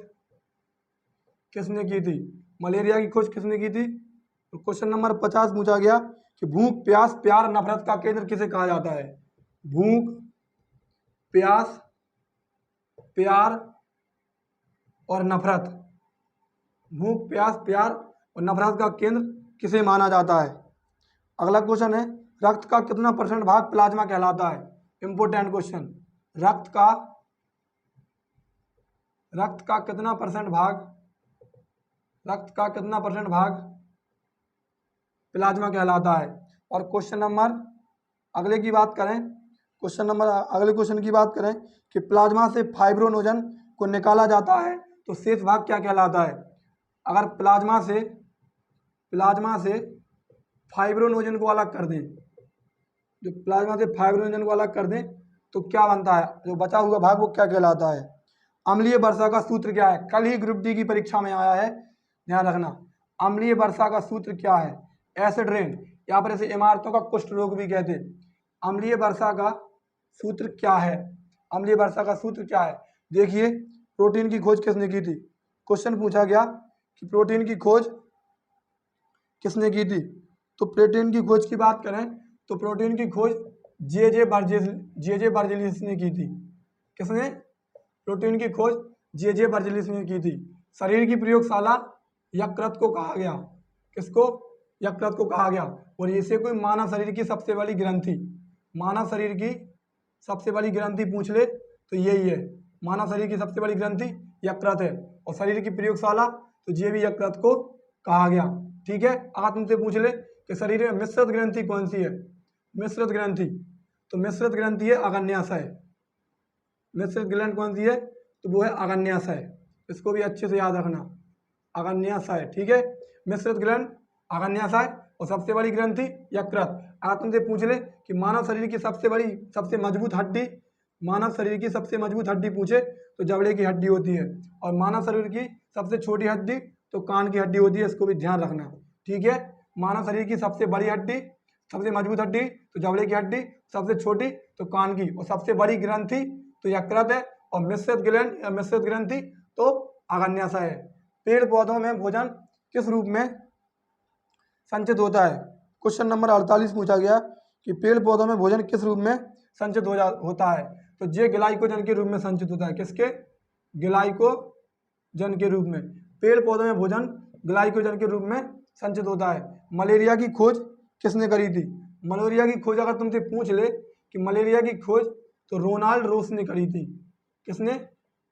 किसने की थी? मलेरिया की खोज किसने की थी? तो क्वेश्चन नंबर 50 पूछा गया कि भूख, प्यास, प्यार, नफरत का केंद्र किसे कहा जाता है? भूख, प्यास, प्यार और नफरत। भूख, प्यास, प्यार और नफरत का केंद्र किसे माना जाता है? अगला क्वेश्चन है, रक्त का कितना % भाग प्लाज्मा कहलाता है? Important question. रक्त का कितना % भाग प्लाज्मा कहलाता है? और क्वेश्चन नंबर अगले की बात करें, अगले क्वेश्चन की बात करें कि प्लाज्मा से फाइब्रोनोजन को निकाला जाता है तो शेष भाग क्या कहलाता है? अगर प्लाज्मा से फाइब्रोनोजन को अलग कर दें, जो प्लाज्मा से फाइब्रोनोजन को अलग कर दें तो क्या बनता है? जो बचा हुआ भाग वो क्या कहलाता है? अम्लीय वर्षा का सूत्र क्या है? कल ही ग्रुप डी की परीक्षा में आया है, ध्यान रखना। अम्लीय वर्षा का सूत्र क्या है? एसिड रेन, या फिर इसे इमारतों का कुष्ठ रोग भी कहते हैं। अम्लीय वर्षा का सूत्र क्या है? अम्लीय वर्षा का सूत्र क्या है? देखिए प्रोटीन की खोज किसने की थी? क्वेश्चन पूछा गया कि प्रोटीन की खोज किसने की थी? तो प्रोटीन की खोज की बात करें तो प्रोटीन की खोज जे बर्जेलिस ने की थी। किसने? प्रोटीन की खोज जे बर्जेलिस ने की थी। शरीर की प्रयोगशाला यकृत को कहा गया। किसको? यकृत को कहा गया। और इसे कोई मानव शरीर की सबसे बड़ी ग्रंथि, मानव शरीर की सबसे बड़ी ग्रंथि पूछ ले तो यही है। मानव शरीर की सबसे बड़ी ग्रंथि यकृत है। और शरीर की प्रयोगशाला तो ये भी यकृत को कहा गया। ठीक है। अगर तुमसे पूछ ले कि शरीर में मिश्रित ग्रंथि कौन सी है? मिश्रित ग्रंथि, तो मिश्रित ग्रंथि है अग्न्याशय। मिश्रित ग्लैंड कौन सी है? तो वो है अग्न्याशय। इसको भी अच्छे से याद रखना, अग्न्याशय। ठीक है। मिश्रित ग्लैंड अग्न्याशय और सबसे बड़ी ग्रंथि यकृत। अगर तुमसे पूछ ले कि मानव शरीर की सबसे मजबूत हड्डी, मानव शरीर की सबसे मजबूत हड्डी पूछे तो जबड़े की हड्डी होती है। और मानव शरीर की सबसे छोटी हड्डी तो कान की हड्डी होती है। इसको भी ध्यान रखना। ठीक है। मानव शरीर की सबसे बड़ी हड्डी, सबसे मजबूत हड्डी तो जबड़े की हड्डी, सबसे छोटी तो कान की, और सबसे बड़ी ग्रंथि तो यकृत है। और मिश्रित ग्रंथि तो अग्न्याशय है। पेड़ पौधों में भोजन किस रूप में संचित होता है? क्वेश्चन नंबर 48 पूछा गया कि पेड़ पौधों में भोजन किस रूप में संचित होता है? तो ये ग्लाइकोजन के रूप में संचित होता है। किसके? ग्लाइकोजन के रूप में। पेड़ पौधों में भोजन ग्लाइकोजन के रूप में संचित होता है। मलेरिया की खोज किसने करी थी? मलेरिया की खोज अगर तुमसे पूछ ले कि मलेरिया की खोज, तो रोनाल्ड रोस ने करी थी। किसने?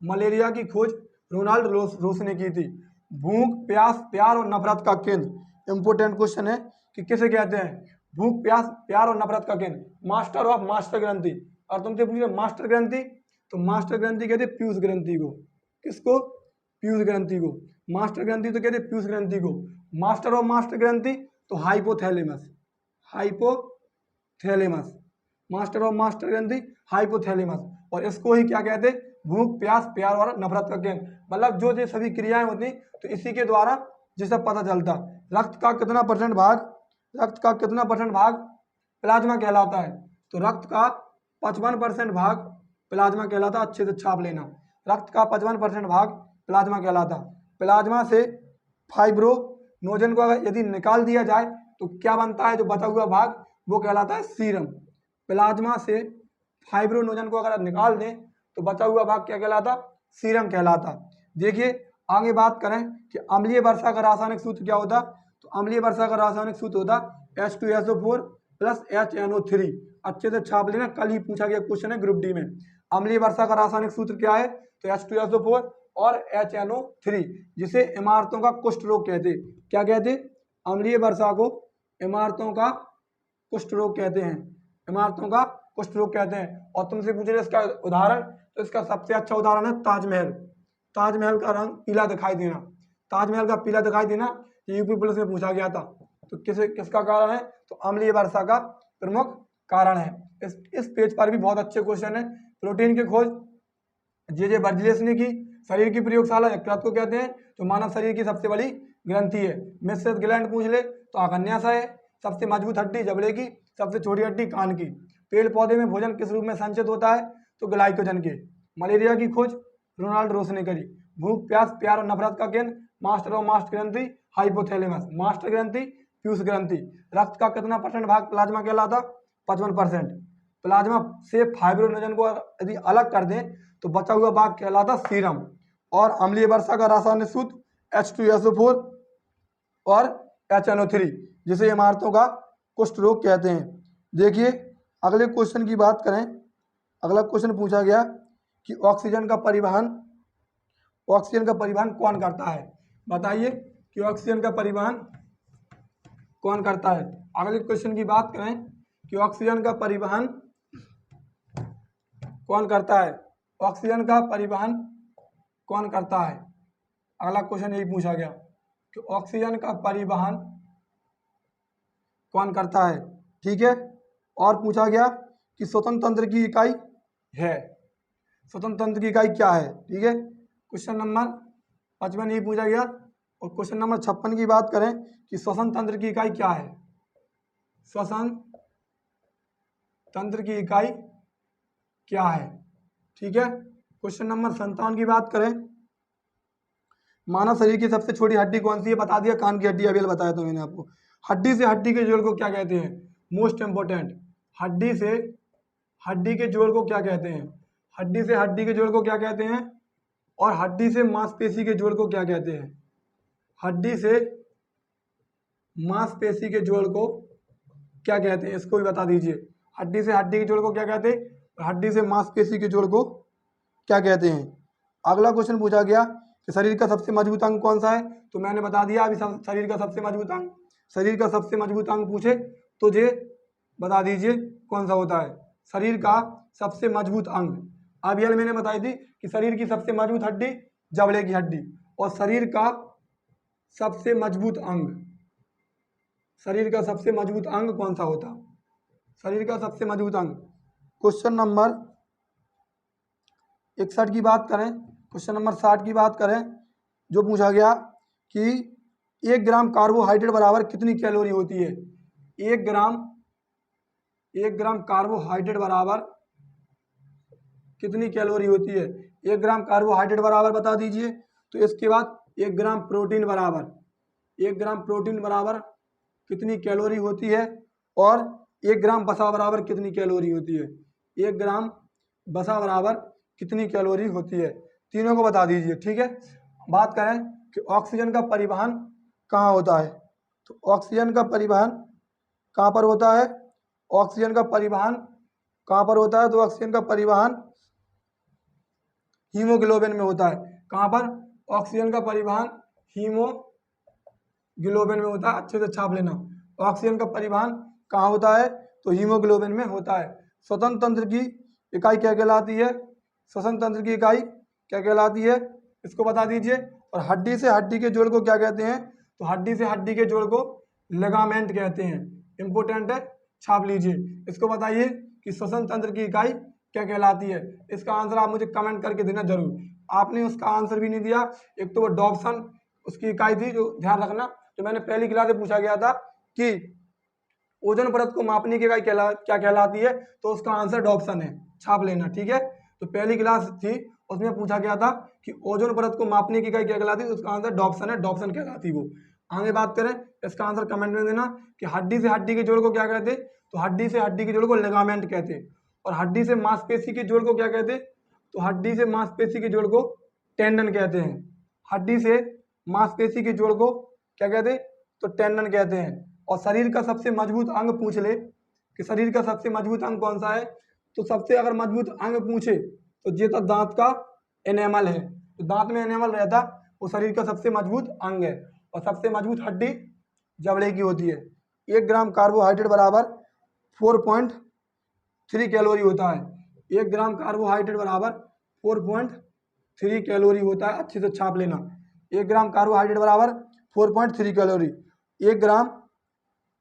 मलेरिया की खोज रोनाल्ड रोस ने की थी। भूख, प्यास, प्यार और नफरत का केंद्र, इंपोर्टेंट क्वेश्चन है कि किसे कहते हैं? भूख, प्यास, प्यार और नफरत का केंद्र, मास्टर ऑफ मास्टर ग्रंथि। और तुमसे पूछे मास्टर ग्रंथि, तो मास्टर ग्रंथि कहते पीयूष ग्रंथि को। किसको? पीयूष ग्रंथि को। मास्टर ग्रंथि तो कहते पीयूष ग्रंथि को। मास्टर ऑफ मास्टर ग्रंथि तो hypothalamus. Hypothalamus, master of master ग्रंथि हाइपोथैलेमस। और इसको ही क्या कहते? भूख, प्यास, प्यार और नफरत का केंद्र। मतलब जो जो सभी क्रियाएं होती तो इसी के द्वारा जिसे पता चलता। रक्त का कितना परसेंट भाग प्लाज्मा कहलाता है? तो रक्त का 55% भाग प्लाज्मा कहलाता। अच्छे से छाप लेना, रक्त का 55% भाग प्लाज्मा कहलाता। प्लाज्मा से फाइब्रोनोजन को अगर यदि निकाल दिया जाए तो क्या बनता है? जो बचा हुआ भाग वो कहलाता है सीरम। प्लाज्मा से फाइब्रोनोजन को अगर निकाल दें तो बचा हुआ भाग क्या कहलाता? सीरम कहलाता। देखिए आगे बात करें कि अम्लीय वर्षा का रासायनिक सूत्र क्या होता? तो अम्लीय वर्षा का रासायनिक सूत्र होता H2SO4 प्लस HNO3। अच्छे से छाप लेना, कल ही पूछा गया क्वेश्चन है ग्रुप डी में। अम्लीय वर्षा का रासायनिक सूत्र क्या है? तो H2SO4 और HNO3, जिसे इमारतों का कुष्ठ रोग कहते। क्या कहते? अम्लीय वर्षा को इमारतों का कुष्ठ रोग कहते हैं। इमारतों का कुष्ठ रोग कहते हैं। और तुमसे पूछे इसका उदाहरण, तो इसका सबसे अच्छा उदाहरण है ताजमहल। ताजमहल का रंग पीला दिखाई देना, ताजमहल का पीला दिखाई देना, यूपी पुलिस में पूछा गया था। तो किसका कारण है? तो अम्लीय वर्षा का प्रमुख कारण है। इस पेज पर भी बहुत अच्छे क्वेश्चन है। प्रोटीन की खोज जे बर्जियस ने की। शरीर की प्रयोगशाला यकृत को कहते हैं, जो मानव शरीर की सबसे बड़ी ग्रंथि है। मिश्रित ग्लैंड पूछ ले तो आग्नेयाशय है। सबसे मजबूत हड्डी जबड़े की, सबसे छोटी हड्डी कान की। पेड़ पौधे में भोजन किस रूप में संचित होता है? तो ग्लाइकोजन के। मलेरिया की खोज रोनाल्ड रोस ने करी। भूख, प्यास, प्यार और नफरत का केंद्र, मास्टर और मास्टर ग्रंथि हाइपोथैलेमस। मास्टर ग्रंथि पीयूष ग्रंथि। रक्त का कितना परसेंट भाग प्लाज्मा कहलाता? 55%। प्लाज्मा से फाइब्रोनोजन को यदि अलग कर दें तो बचा हुआ भाग कहलाता सीरम। और अम्लीय वर्षा का रासायनिक सूत्र H2SO4 और HNO3, जिसे इमारतों का कुष्ठ रोग कहते हैं। देखिए अगले क्वेश्चन की बात करें। अगला क्वेश्चन पूछा गया कि ऑक्सीजन का परिवहन कौन करता है? बताइए कि ऑक्सीजन का परिवहन कौन करता है? अगले क्वेश्चन की बात करें कि ऑक्सीजन का परिवहन कौन करता है? ऑक्सीजन का परिवहन कौन करता है? अगला क्वेश्चन यही पूछा गया कि ऑक्सीजन का परिवहन कौन करता है। ठीक है। और पूछा गया कि स्वतंत्र तंत्र की इकाई है। स्वतंत्र तंत्र की इकाई क्या है? ठीक है। क्वेश्चन नंबर 55 यही पूछा गया। और क्वेश्चन नंबर 56 की बात करें कि श्वसन तंत्र की इकाई क्या है? श्वसन तंत्र की इकाई क्या है? ठीक है। क्वेश्चन नंबर 57 की बात करें, मानव शरीर की सबसे छोटी हड्डी कौन सी है? बता दिया, कान की हड्डी। अभी बताया तो मैंने आपको। हड्डी से हड्डी के जोड़ को क्या कहते हैं? मोस्ट इंपोर्टेंट, हड्डी से हड्डी के जोड़ को क्या कहते हैं? हड्डी से हड्डी के जोड़ को क्या कहते हैं? और हड्डी से मांसपेशी के जोड़ को क्या कहते हैं? हड्डी से मांसपेशी के जोड़ को क्या कहते हैं? इसको भी बता दीजिए। हड्डी से हड्डी के जोड़ को क्या कहते हैं? और हड्डी से मांसपेशी के जोड़ को क्या कहते हैं? अगला क्वेश्चन पूछा गया कि शरीर का सबसे मजबूत अंग कौन सा है? तो मैंने बता दिया अभी शरीर का सबसे मजबूत अंग। शरीर का सबसे मजबूत अंग पूछे तो जे बता दीजिए कौन सा होता है? शरीर का सबसे मजबूत अंग। अभी हाल मैंने बताई थी कि शरीर की सबसे मजबूत हड्डी जबड़े की हड्डी। और शरीर का सबसे मजबूत अंग, शरीर का सबसे मजबूत अंग कौन सा होता? शरीर का सबसे मजबूत अंग। क्वेश्चन नंबर 61 की बात करें, क्वेश्चन नंबर 60 की बात करें, जो पूछा गया कि 1 ग्राम कार्बोहाइड्रेट बराबर कितनी कैलोरी होती है? 1 ग्राम कार्बोहाइड्रेट बराबर कितनी कैलोरी होती है? 1 ग्राम कार्बोहाइड्रेट बराबर बता दीजिए। तो इसके बाद 1 ग्राम प्रोटीन बराबर, 1 ग्राम प्रोटीन बराबर कितनी कैलोरी होती है? और 1 ग्राम वसा बराबर कितनी कैलोरी होती है? 1 ग्राम वसा बराबर कितनी कैलोरी होती है, तीनों को बता दीजिए। ठीक है, बात करें कि ऑक्सीजन का परिवहन कहाँ होता है, तो ऑक्सीजन का परिवहन कहाँ पर होता है, ऑक्सीजन का परिवहन कहाँ पर होता है, तो ऑक्सीजन का परिवहन हीमोग्लोबिन में होता है। कहाँ पर, ऑक्सीजन का परिवहन हीमोग्लोबिन में होता है, अच्छे से छाप लेना। ऑक्सीजन का परिवहन कहाँ होता है, तो हीमोग्लोबिन में होता है। श्वसन तंत्र की इकाई क्या कहलाती है, श्वसन तंत्र की इकाई क्या कहलाती है, इसको बता दीजिए। और हड्डी से हड्डी के जोड़ को क्या कहते हैं, तो हड्डी से हड्डी के जोड़ को लिगामेंट कहते हैं। इंपोर्टेंट है, छाप लीजिए। इसको बताइए कि श्वसन तंत्र की इकाई क्या कहलाती है। इसका आंसर आप मुझे कमेंट करके देना जरूर। आपने उसका आंसर भी नहीं दिया। एक तो वो डॉप्सन उसकी इकाई थी, जो ध्यान रखना, जो मैंने पहली क्लास में पूछा गया था कि ओजोन परत को मापने की इकाई क्या कहलाती है, तो उसका आंसर डॉप्सन है, छाप लेना। ठीक है, तो पहली क्लास थी उसमें पूछा गया था कि ओजोन परत को मापने की इकाई क्या कहलाती है, तो उसका आंसर डॉप्सन है, डॉप्सन कहलाती वो। आगे बात करें, इसका आंसर कमेंट में देना कि हड्डी से हड्डी के जोड़ को क्या कहते, तो हड्डी से हड्डी के जोड़ को लिगामेंट कहते। और हड्डी से मांसपेशी के जोड़ को क्या कहते, तो हड्डी से मांसपेशी के जोड़ को टेंडन कहते हैं। हड्डी से मांसपेशी के जोड़ को क्या कहते, तो टेंडन कहते हैं। और शरीर का सबसे मजबूत अंग पूछ ले कि शरीर का सबसे मजबूत अंग कौन सा है, तो सबसे अगर मजबूत अंग पूछे तो ये तो दांत का एनेमल है। तो दांत में एनेमल रहता, वो शरीर का सबसे मजबूत अंग है। और सबसे मजबूत हड्डी जबड़े की होती है। 1 ग्राम कार्बोहाइड्रेट बराबर 4.3 कैलोरी होता है। 1 ग्राम कार्बोहाइड्रेट बराबर 4.3 कैलोरी होता है, अच्छे से छाप लेना। 1 ग्राम कार्बोहाइड्रेट बराबर 4.3 कैलोरी। 1 ग्राम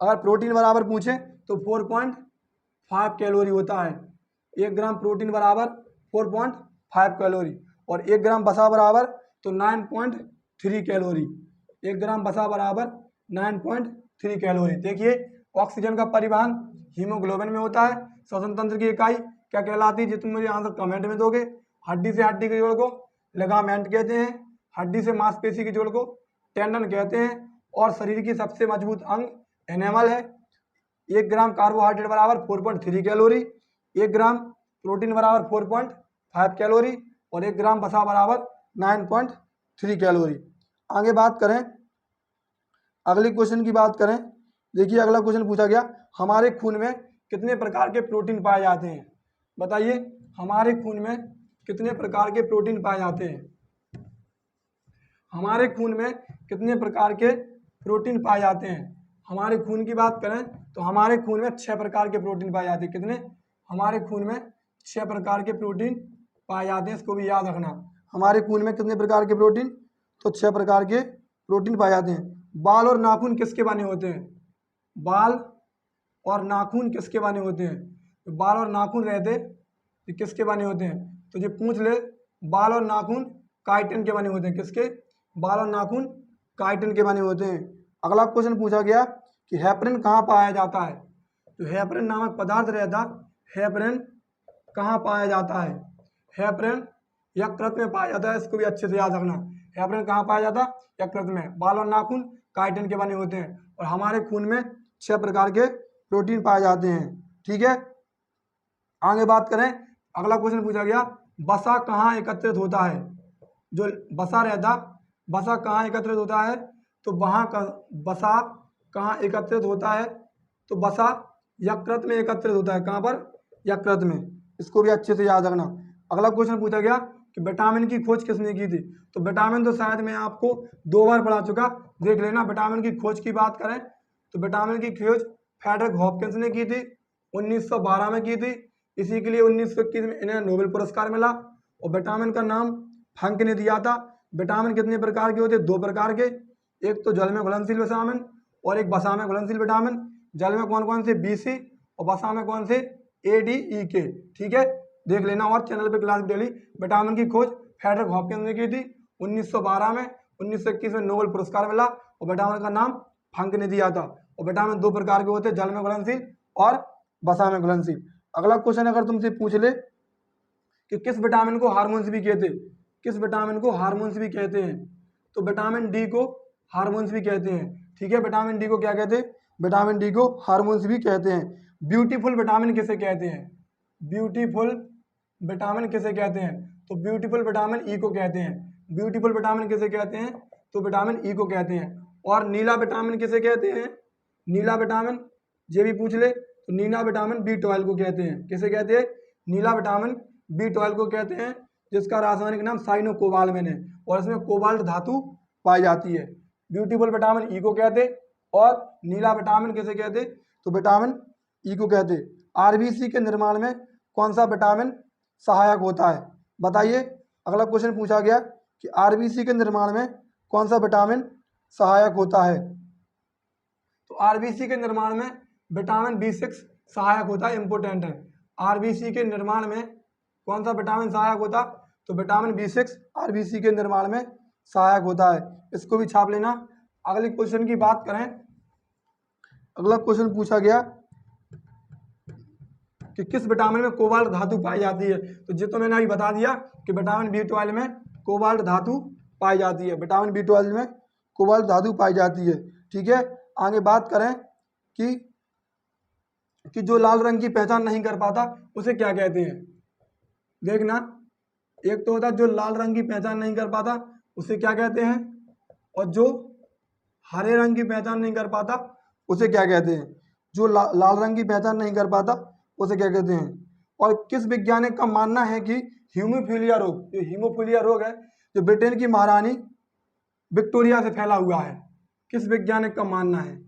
अगर प्रोटीन बराबर पूछे तो 4.5 कैलोरी होता है। 1 ग्राम प्रोटीन बराबर 4.5 कैलोरी। और 1 ग्राम वसा बराबर तो 9.3 कैलोरी। 1 ग्राम वसा बराबर 9.3 कैलोरी। देखिए, ऑक्सीजन का परिवहन हीमोग्लोबिन में होता है। श्वसन तंत्र की इकाई क्या कहलाती है, जो तुम मुझे आंसर कमेंट में दोगे। हड्डी से हड्डी के जोड़ को लिगामेंट कहते हैं। हड्डी से मांसपेशी के जोड़ को टेंडन कहते हैं। और शरीर की सबसे मजबूत अंग एनेमल है। 1 ग्राम कार्बोहाइड्रेट बराबर 4.3 कैलोरी। 1 ग्राम प्रोटीन बराबर 4.5 कैलोरी। और 1 ग्राम वसा बराबर 9.3 कैलोरी। आगे बात करें, अगले क्वेश्चन की बात करें। देखिए, अगला क्वेश्चन पूछा गया, हमारे खून में कितने प्रकार के प्रोटीन पाए जाते हैं। बताइए, हमारे खून में कितने प्रकार के प्रोटीन पाए जाते हैं। हमारे खून में कितने प्रकार के प्रोटीन पाए जाते हैं। हमारे खून की बात करें तो हमारे खून में 6 प्रकार के प्रोटीन पाए जाते हैं। कितने, हमारे खून में 6 प्रकार के प्रोटीन पाए जाते हैं। इसको भी याद रखना। हमारे खून में कितने प्रकार के प्रोटीन, तो 6 प्रकार के प्रोटीन पाए जाते हैं। बाल और नाखून किसके बने होते हैं। बाल और नाखून किसके बने होते हैं। तो बाल और नाखून रहते ये किसके बने होते हैं, तो ये पूछ ले। बाल और नाखून काइटिन के बने होते हैं। किसके, बाल और नाखून काइटिन के बने होते हैं। अगला क्वेश्चन पूछा गया कि हेपरिन कहाँ पाया जाता है। तो हेपरिन नामक पदार्थ रहता, हेपरिन कहाँ पाया जाता है। हेपरिन यकृत में पाया जाता है। इसको भी अच्छे से याद रखना। हेपरिन कहाँ पाया जाता, यकृत में। बाल और नाखून काइटिन के बने होते हैं। और हमारे खून में 6 प्रकार के प्रोटीन पाए जाते हैं। ठीक है, आगे बात करें, अगला क्वेश्चन पूछा गया, वसा कहाँ एकत्रित होता है। जो वसा रहता, वसा कहाँ एकत्रित होता है, तो वहाँ का वसा कहाँ एकत्रित होता है, तो वसा यकृत में एकत्रित होता है। कहाँ पर, यकृत में। इसको भी अच्छे से याद रखना। अगला क्वेश्चन पूछा गया कि विटामिन की खोज किसने की थी। तो विटामिन तो शायद मैं आपको 2 बार पढ़ा चुका, देख लेना। विटामिन की खोज की बात करें तो विटामिन की खोज फ्रेडरिक हॉपकिंस ने की थी, 1912 में की थी। इसी के लिए 1921 में इन्हें नोबेल पुरस्कार मिला। और विटामिन का नाम फंक ने दिया था। विटामिन कितने प्रकार के होते हैं, 2 प्रकार के। एक तो जल में घुलनशील विटामिन और एक वसा में घुलनशील विटामिन। जल में कौन कौन से, BC, और वसा में कौन से, ADEK। ठीक है, देख लेना। और चैनल पे क्लास डेली। विटामिन की खोज फ्रेडरिक हॉपकिंस ने की थी 1912 में। 1921 में नोबेल पुरस्कार मिला। और विटामिन का नाम फंक ने दिया था। और विटामिन 2 प्रकार के होते हैं, जल में घुलनशील और वसा में घुलनशील। अगला क्वेश्चन अगर तुमसे पूछ ले कि किस विटामिन को हार्मोन्स भी कहते, किस विटामिन को हार्मोन्स भी कहते हैं, तो विटामिन डी को हार्मोन्स भी कहते हैं। ठीक है, विटामिन डी को क्या कहते हैं, विटामिन डी को हार्मोन्स भी कहते हैं। ब्यूटीफुल विटामिन किसे कहते हैं, ब्यूटीफुल विटामिन किसे कहते हैं? तो ब्यूटीफुल विटामिन ई को कहते हैं। ब्यूटीफुल विटामिन किसे कहते हैं? तो विटामिन ई को कहते हैं। और नीला विटामिन किसे कहते हैं? नीला विटामिन ये भी पूछ ले तो नीला विटामिन B12 को कहते हैं। किसे कहते हैं? नीला विटामिन B12 को कहते हैं, जिसका रासायनिक नाम साइनोकोबाल्मिन है और इसमें कोबाल्ट धातु पाई जाती है। ब्यूटीफुल विटामिन ई को कहते और नीला विटामिन किसे कहते? तो विटामिन ई को कहते। आरबीसी के निर्माण में कौन सा विटामिन सहायक होता है? बताइए। अगला क्वेश्चन पूछा गया कि आरबीसी के निर्माण में कौन सा विटामिन सहायक होता है? तो आरबीसी के निर्माण में विटामिन B6 सहायक होता है, इंपोर्टेंट है। आरबीसी के निर्माण में कौन सा विटामिन सहायक होता? तो विटामिन B6 आरबीसी के निर्माण में सहायक होता है। इसको भी छाप लेना। अगले क्वेश्चन की बात करें, अगला क्वेश्चन पूछा गया कि किस विटामिन में कोबाल्ट धातु पाई जाती है? तो ये तो मैंने अभी बता दिया कि विटामिन B12 में कोबाल्ट धातु पाई जाती है। विटामिन B12 में कोबाल्ट धातु पाई जाती है। ठीक है, आगे बात करें कि जो लाल रंग की पहचान नहीं कर पाता उसे क्या कहते हैं? देखना, एक तो होता है जो लाल रंग की पहचान नहीं कर पाता उसे क्या कहते हैं, और जो हरे रंग की पहचान नहीं कर पाता उसे क्या कहते हैं? जो लाल रंग की पहचान नहीं कर पाता उसे क्या कहते हैं? और किस वैज्ञानिक का मानना है कि हीमोफीलिया रोग, जो हीमोफीलिया रोग है जो ब्रिटेन की महारानी विक्टोरिया से फैला हुआ है, किस वैज्ञानिक का मानना है?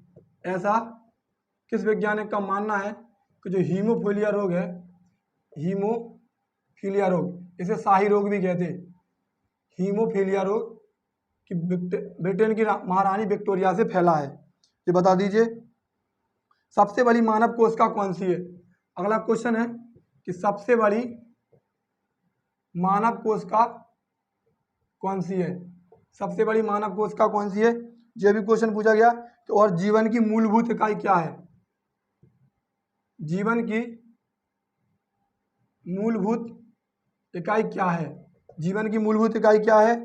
ऐसा किस वैज्ञानिक का मानना है कि जो हीमोफीलिया रोग है, हीमोफीलिया रोग, इसे शाही रोग भी कहते हैं, हीमोफीलिया रोग कि ब्रिटेन की महारानी विक्टोरिया से फैला है, ये बता दीजिए। सबसे बड़ी मानव कोशिका कौन सी है? अगला क्वेश्चन है कि सबसे बड़ी मानव कोशिका कौन सी है? सबसे बड़ी मानव कोशिका कौन सी है, ये भी क्वेश्चन पूछा गया। तो और जीवन की मूलभूत इकाई क्या है? जीवन की मूलभूत इकाई क्या है? जीवन की मूलभूत इकाई क्या है,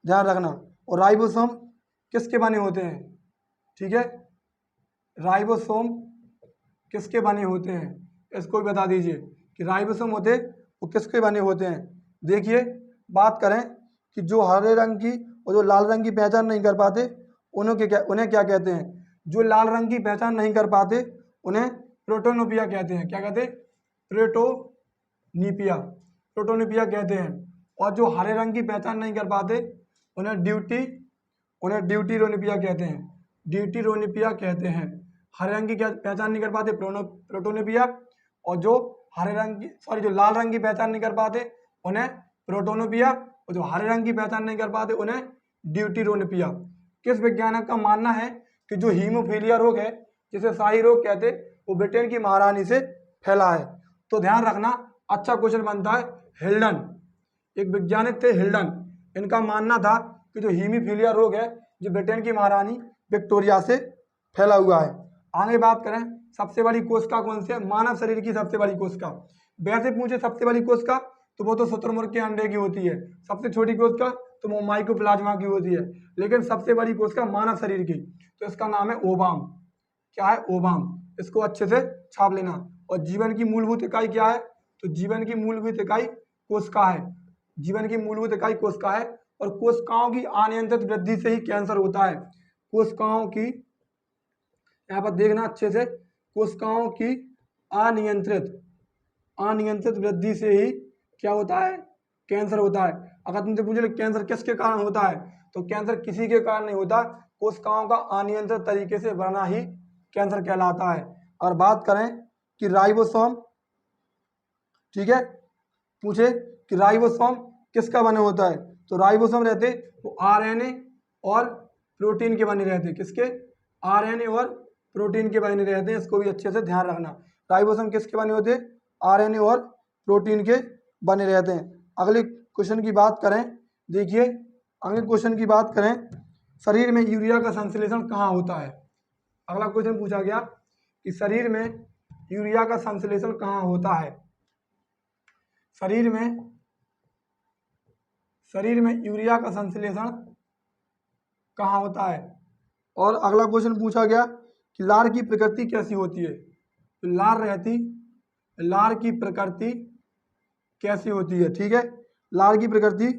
ध्यान रखना। और राइबोसोम किसके बने होते हैं? ठीक है, राइबोसोम किसके बने होते हैं, इसको भी बता दीजिए कि राइबोसोम होते वो किसके बने होते हैं। देखिए, बात करें कि जो हरे रंग की और जो लाल रंग की पहचान नहीं कर पाते उन्हें क्या कहते हैं? जो लाल रंग की पहचान नहीं कर पाते उन्हें प्रोटोनोपिया कहते हैं। क्या कहते हैं? प्रोटोनिपिया, प्रोटोनिपिया कहते हैं। और जो हरे रंग की पहचान नहीं कर पाते उन्हें ड्यूटीरोनिपिया कहते हैं, ड्यूटीरोनिपिया कहते हैं। हरे रंग की क्या पहचान नहीं कर पाते? प्रोटोनिपिया। और जो जो लाल रंग की पहचान नहीं कर पाते उन्हें प्रोटोनिपिया, और जो हरे रंग की पहचान नहीं कर पाते उन्हें ड्यूटीरोनिपिया। किस वैज्ञानिक का मानना है कि जो हीमोफीलिया रोग है, जिसे शाही रोग कहते, वो ब्रिटेन की महारानी से फैला है? तो ध्यान रखना, अच्छा क्वेश्चन बनता है। हिल्डन, एक वैज्ञानिक थे हिल्डन, इनका मानना था कि जो हीमोफीलिया रोग है जो ब्रिटेन की महारानी विक्टोरिया से फैला हुआ है। आगे बात करें, सबसे बड़ी कोशिका कौन सी है? मानव शरीर की सबसे बड़ी कोशिका। वैसे पूछे सबसे बड़ी कोशिका तो वो तो शुतुरमुर्ग के अंडे की होती है। सबसे छोटी कोशिका तो वो माइकोप्लाज्मा की होती है। लेकिन सबसे बड़ी कोशिका मानव शरीर की, तो इसका नाम है ओवाम। क्या है? ओवाम। इसको अच्छे से छाप लेना। और जीवन की मूलभूत इकाई क्या है? तो जीवन की मूलभूत इकाई कोशिका है। जीवन की मूलभूत इकाई कोशिका है। और कोशिकाओं की अनियंत्रित वृद्धि से ही कैंसर होता है। कोशिकाओं की, यहाँ पर देखना अच्छे से, कोशिकाओं की अनियंत्रित वृद्धि से ही क्या होता है? कैंसर होता है। अगर तुमसे पूछे कैंसर किसके कारण होता है, तो कैंसर किसी के कारण नहीं होता, कोशिकाओं का अनियंत्रित तरीके से बढ़ना ही कैंसर कहलाता है। और बात करें कि राइबोसोम, ठीक है, पूछे कि राइबोसोम किसका बने होता है, तो राइबोसोम रहते वो आरएनए और प्रोटीन के बने रहते। किसके? आरएनए और प्रोटीन के बने रहते हैं। इसको भी अच्छे से ध्यान रखना। राइबोसोम किसके बने होते? आरएनए और प्रोटीन के बने रहते हैं। अगले क्वेश्चन की बात करें, देखिए अगले क्वेश्चन की बात करें, शरीर में यूरिया का संश्लेषण कहाँ होता है? अगला क्वेश्चन पूछा गया कि शरीर में यूरिया का संश्लेषण कहाँ होता है? शरीर में यूरिया का संश्लेषण कहाँ होता है? और अगला क्वेश्चन पूछा गया कि लार की प्रकृति कैसी होती है? तो लार की प्रकृति कैसी होती है, ठीक है। लार की प्रकृति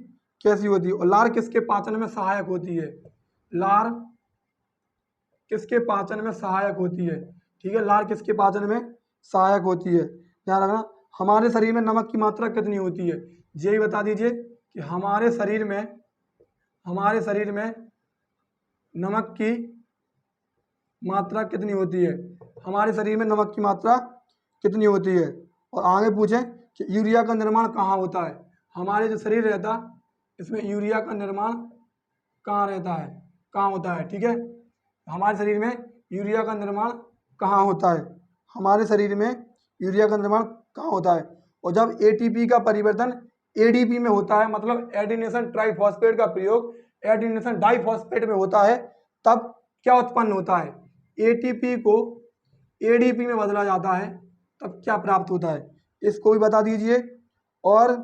कैसी होती है, और लार किसके पाचन में सहायक होती है, लार किसके पाचन में सहायक होती है, ठीक है। लार किसके पाचन में सहायक होती है, ध्यान रखना। हमारे शरीर में नमक की मात्रा कितनी होती है, यही बता दीजिए कि हमारे शरीर में नमक की मात्रा कितनी होती है, हमारे शरीर में नमक की मात्रा कितनी होती है। और आगे पूछें कि यूरिया का निर्माण कहाँ होता है, हमारे जो शरीर रहता इसमें यूरिया का निर्माण कहाँ रहता है, कहाँ होता है, ठीक है। हमारे शरीर में यूरिया का निर्माण कहाँ होता है, हमारे शरीर में यूरिया का निर्माण कहाँ होता है। और जब एटीपी का परिवर्तन एडीपी में होता है, मतलब एडिनेशन ट्राइफॉस्फेट का प्रयोग एडिनेशन डाइफॉस्फेट में होता है, तब क्या उत्पन्न होता है, एटीपी को एडीपी में बदला जाता है, तब क्या प्राप्त होता है, इसको भी बता दीजिए। और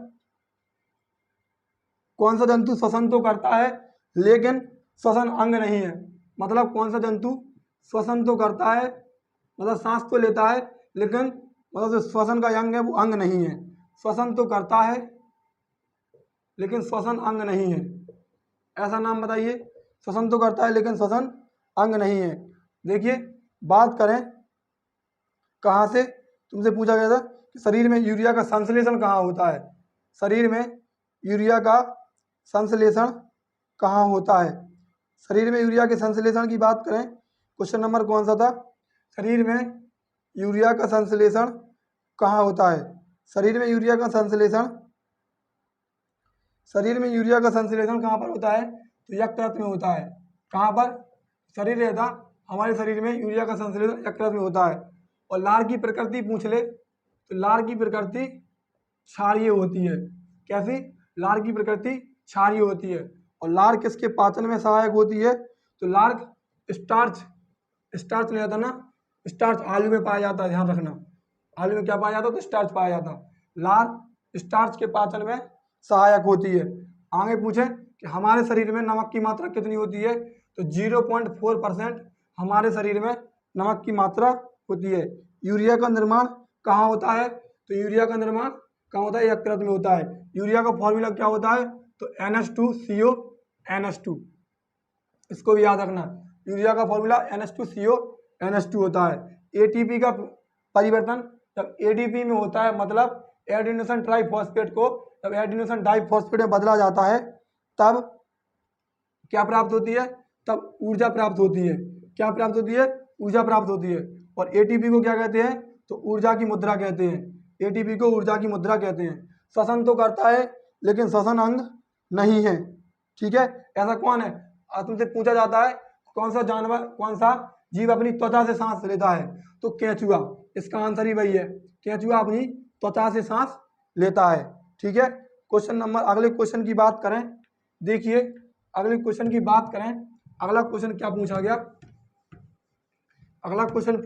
कौन सा जंतु श्वसन तो करता है लेकिन श्वसन अंग नहीं है, मतलब कौन सा जंतु श्वसन तो करता है, मतलब सांस तो लेता है लेकिन मतलब जो श्वसन का अंग है वो अंग नहीं है, श्वसन तो करता है लेकिन श्वसन अंग नहीं है, ऐसा नाम बताइए। श्वसन तो करता है लेकिन श्वसन अंग नहीं है। देखिए बात करें कहाँ से, तुमसे पूछा गया था कि शरीर में यूरिया का संश्लेषण कहाँ होता है, शरीर में यूरिया का संश्लेषण कहाँ होता है। शरीर में यूरिया के संश्लेषण की बात करें, क्वेश्चन नंबर कौन सा था, शरीर में यूरिया का संश्लेषण कहाँ होता है, शरीर में यूरिया का संश्लेषण कहाँ पर होता है, तो यकृत में होता है। कहाँ पर शरीर रहता, हमारे शरीर में यूरिया का संश्लेषण यकृत में होता है। और लार की प्रकृति पूछ ले तो लार की प्रकृति क्षारीय होती है, कैसी, लार की प्रकृति क्षारीय होती है। और लार किसके पाचन में सहायक होती है, तो लार स्टार्च नहीं आता ना, स्टार्च आलू में पाया जाता है, ध्यान रखना, आलू में क्या पाया जाता है, तो स्टार्च पाया जाता है। लार स्टार्च के पाचन में सहायक होती है। आगे पूछें कि हमारे शरीर में नमक की मात्रा कितनी होती है, तो 0.4% हमारे शरीर में नमक की मात्रा होती है। यूरिया का निर्माण कहाँ होता है, तो यूरिया का निर्माण कहाँ होता है, यकृत में होता है। यूरिया का फॉर्मूला क्या होता है, तो NH2CO NH2, इसको भी याद रखना, यूरिया का फॉर्मूला NH2CO NH2 होता है। एटीपी का परिवर्तन जब एडीपी में होता है, मतलब एडिनोसिन ट्राइफॉस्फेट को जब एडिनोसिन डाइफॉस्फेट में बदला जाता है, तब क्या प्राप्त होती है, तब ऊर्जा प्राप्त होती है। क्या प्राप्त होती है, ऊर्जा प्राप्त होती है। और एटीपी को क्या कहते हैं, तो ऊर्जा की मुद्रा कहते हैं। एटीपी को ऊर्जा की मुद्रा कहते हैं। श्वसन तो करता है लेकिन श्वसन अंग नहीं है, ठीक है। ऐसा कौन है, तुमसे पूछा जाता है कौन सा जानवर, कौन सा जीव अपनी त्वचा से सांस लेता है, तो केंचुआ, इसका आंसर ही वही है, केंचुआ अपनी त्वचा से सांस लेता है, ठीक है। क्वेश्चन नंबर, अगले क्वेश्चन की बात करें, देखिए अगले क्वेश्चन की बात करें, अगला क्वेश्चन क्या पूछा गया, अगला क्वेश्चन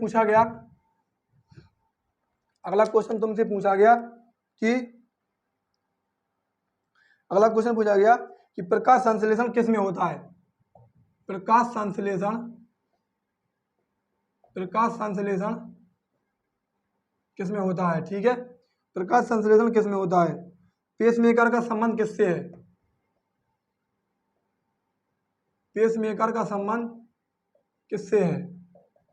तुमसे पूछा गया कि अगला क्वेश्चन पूछा गया कि प्रकाश संश्लेषण किस में होता है, प्रकाश संश्लेषण किस में होता है, ठीक है। प्रकाश संश्लेषण किस में होता है, पेसमेकर का संबंध किससे है, पेसमेकर का संबंध किससे है,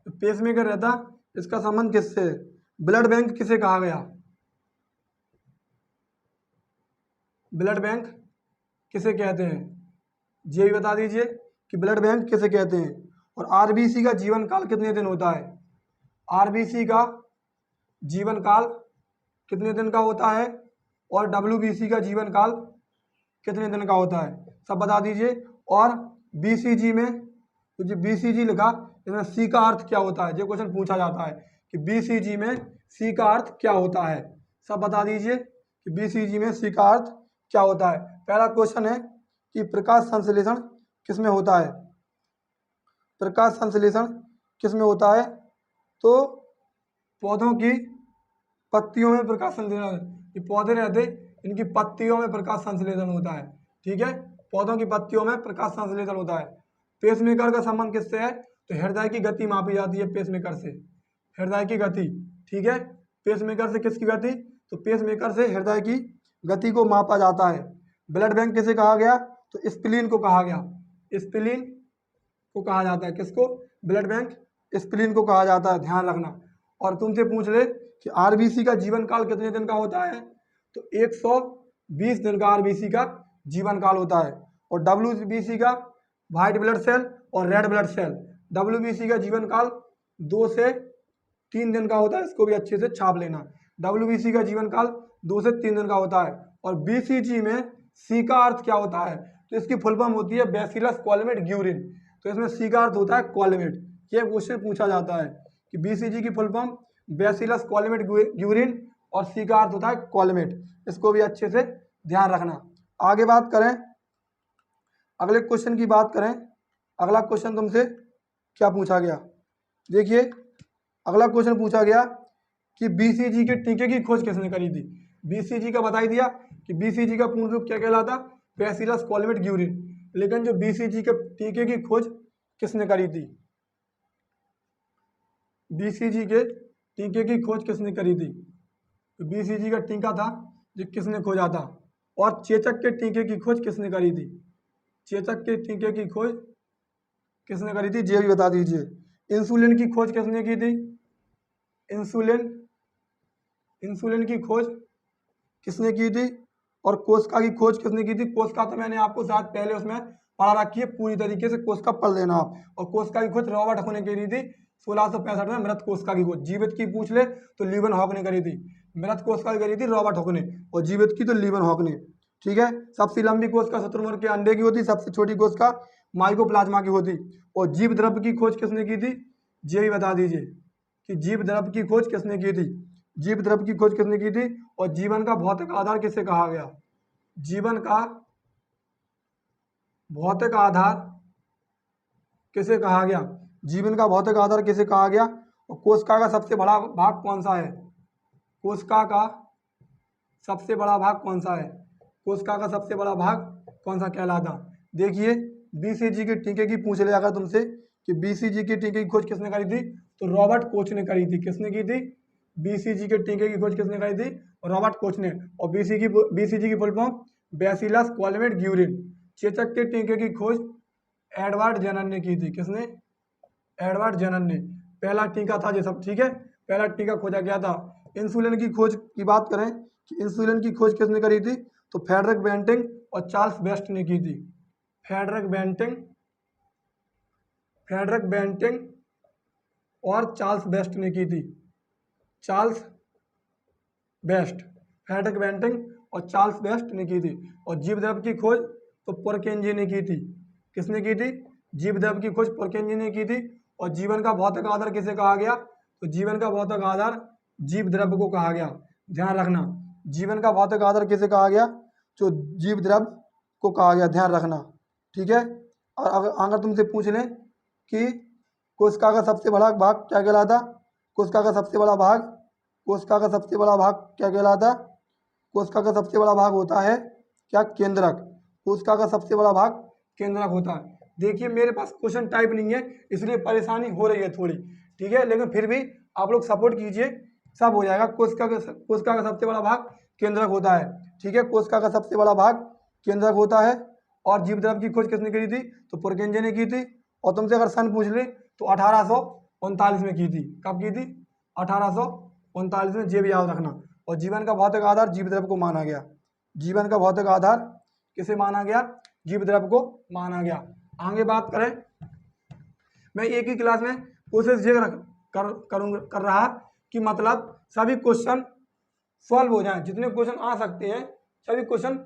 तो पेसमेकर रहता, इसका संबंध किससे है। ब्लड बैंक किसे कहा गया, ब्लड बैंक किसे कहते हैं, ये भी बता दीजिए कि ब्लड बैंक किसे कहते हैं। और आरबीसी का जीवन काल कितने दिन होता है, आरबीसी का जीवन काल कितने दिन का होता है, और डब्ल्यूबीसी का जीवन काल कितने दिन का होता है, सब बता दीजिए। और बीसीजी में, तो जो बीसीजी लिखा इसमें सी का अर्थ क्या होता है, जो क्वेश्चन पूछा जाता है कि बीसीजी में सी का अर्थ क्या होता है, सब बता दीजिए कि बीसीजी में सी का अर्थ क्या होता है। पहला क्वेश्चन है कि प्रकाश संश्लेषण किस में होता है, प्रकाश संश्लेषण किस में होता है, तो पौधों की पत्तियों में प्रकाश संश्लेषण, ये पौधे रहते इनकी पत्तियों में प्रकाश संश्लेषण होता है, ठीक है, पौधों की पत्तियों में प्रकाश संश्लेषण होता है। पेसमेकर का संबंध किससे है, तो हृदय की गति मापी जाती है पेसमेकर से, हृदय की गति, ठीक है। पेसमेकर से किसकी गति, तो पेसमेकर से हृदय की गति को मापा जाता है। ब्लड बैंक किसे कहा गया? तो स्प्लीन को कहा गया। स्प्लीन को कहा जाता है। किसको? ब्लड बैंक स्प्लीन को कहा जाता है, ध्यान रखना। और तुमसे पूछ ले कि आरबीसी का जीवन काल कितने दिन का होता है? तो 120 दिन का आरबीसी का जीवन काल होता है। और डब्ल्यूबीसी का, व्हाइट ब्लड सेल और रेड ब्लड सेल, डब्ल्यूबीसी का जीवन काल 2 से 3 दिन का होता है। इसको भी अच्छे से छाप लेना। डब्ल्यूबीसी का जीवन काल 2 से 3 दिन का होता है। और बीसीजी में सी का अर्थ क्या होता है? तो इसकी फुल फॉर्म होती है बैसिलस कोलमेट ग्यूरिन। तो इसमें सी का अर्थ होता है कोलमेट। ये क्वेश्चन पूछा जाता है कि बीसीजी की full form bacillus Calmette Guérin और सी का अर्थ होता है कोलमेट। इसको भी अच्छे से ध्यान रखना। आगे बात करें, अगले क्वेश्चन की बात करें। अगला क्वेश्चन तुमसे क्या पूछा गया? देखिए, अगला क्वेश्चन पूछा गया कि बीसीजी के टीके की खोज किसने करी थी? बीसीजी का बता ही दिया कि बीसीजी का पूर्ण रूप क्या कहलाता? Bacillus Calmette Guérin. लेकिन जो बीसीजी के टीके की खोज किसने करी थी? बीसीजी के टीके की खोज किसने करी थी? तो बीसीजी का टीका था जो किसने खोजा था? और चेचक के टीके की खोज किसने करी थी? चेचक के टीके की खोज किसने करी थी? ये भी बता दीजिए। इंसुलिन की खोज किसने की थी? इंसुलिन की खोज किसने की थी? और कोशिका की खोज किसने की थी? कोशिका तो मैंने आपको शायद पहले उसमें पढ़ा रखी है, पूरी तरीके से कोशिका पढ़ लेना आप। और कोशिका की खोज रॉबर्ट हॉक ने करी थी 1665 में। मृत कोशिका की खोज जीवित की पूछ ले तो लीवन हॉक ने करी थी। मृत कोशिका की करी थी रॉबर्ट हॉक ने, और जीवित की तो लीवन हॉक ने। ठीक है। सबसे लंबी कोशिका शुतुरमुर्ग के अंडे की होती, सबसे छोटी कोशिका माइकोप्लाज्मा की होती। और जीव द्रव्य की खोज किसने की थी? ये भी बता दीजिए कि जीव द्रव्य की खोज किसने की थी? जीव द्रव्य की खोज किसने की थी? और जीवन का भौतिक आधार किसे कहा गया? जीवन का भौतिक आधार किसे कहा गया? जीवन का भौतिक आधार किसे कहा गया? और कोशिका का सबसे बड़ा भाग कौन सा है? कोशिका का सबसे बड़ा भाग कौन सा है? कोशिका का सबसे बड़ा भाग कौन सा कहलाता? देखिए, बीसीजी के टीके की पूछ ले अगर तुमसे कि बीसीजी के टीके की खोज किसने करी थी, तो रॉबर्ट कोच ने करी थी। किसने की थी? बीसीजी के टीके की खोज किसने करी थी? रॉबर्ट कोच ने। और बीसीजी की full form bacillus Calmette Guérin. चेचक के टीके की खोज एडवर्ड जेनर ने की थी। किसने? एडवर्ड जेनर ने। पहला टीका था ये सब, ठीक है, पहला टीका खोजा गया था। इंसुलिन की खोज की बात करें कि इंसुलिन की खोज किसने करी थी, तो फ्रेडरिक बेंटिंग और चार्ल्स बेस्ट ने की थी। फ्रेडरिक बेंटिंग और चार्ल्स बेस्ट ने की थी। चार्ल्स बेस्ट, फ्रेडरिक बेंटिंग और चार्ल्स बेस्ट ने की थी। और जीव द्रव्य की खोज तो पुरकेंजी ने की थी। किसने की थी? जीव द्रव्य की खोज पुरकेंजी ने की थी। और जीवन का भौतिक आधार किसे कहा गया? तो जीवन का भौतिक आधार जीव द्रव्य को कहा गया। ध्यान रखना, जीवन का भौतिक आधार किसे कहा गया? जो जीव द्रव्य को कहा गया, ध्यान रखना। ठीक है। और अगर तुमसे पूछ लें कि कोशिका का सबसे बड़ा भाग क्या कहलाता? कोशिका का सबसे बड़ा भाग क्या कहलाता? कोशिका का सबसे बड़ा भाग होता है क्या? केंद्रक। कोशिका का सबसे बड़ा भाग केंद्रक होता है। देखिए, मेरे पास क्वेश्चन टाइप नहीं है, इसलिए परेशानी हो रही है थोड़ी, ठीक है, लेकिन फिर भी आप लोग सपोर्ट कीजिए, सब हो जाएगा। कोशिका का सबसे बड़ा भाग केंद्रक होता है। ठीक है, कोशिका का सबसे बड़ा भाग केंद्रक होता है। और जीव द्रव्य की खोज किसने करी थी? तो पुरकेंजी ने की थी। और तुमसे अगर सन पूछ ले तो 1839 में की थी। कब की थी? 1839 में, ये भी याद रखना। और जीवन का भौतिक आधार जीव द्रव्य को माना गया। जीवन का भौतिक आधार किसे माना गया? जीव द्रव्य को माना गया। आगे बात करें, मैं एक ही क्लास में कोशिश ये कर रहा कि मतलब सभी क्वेश्चन सॉल्व हो जाएं, जितने क्वेश्चन आ सकते हैं सभी क्वेश्चन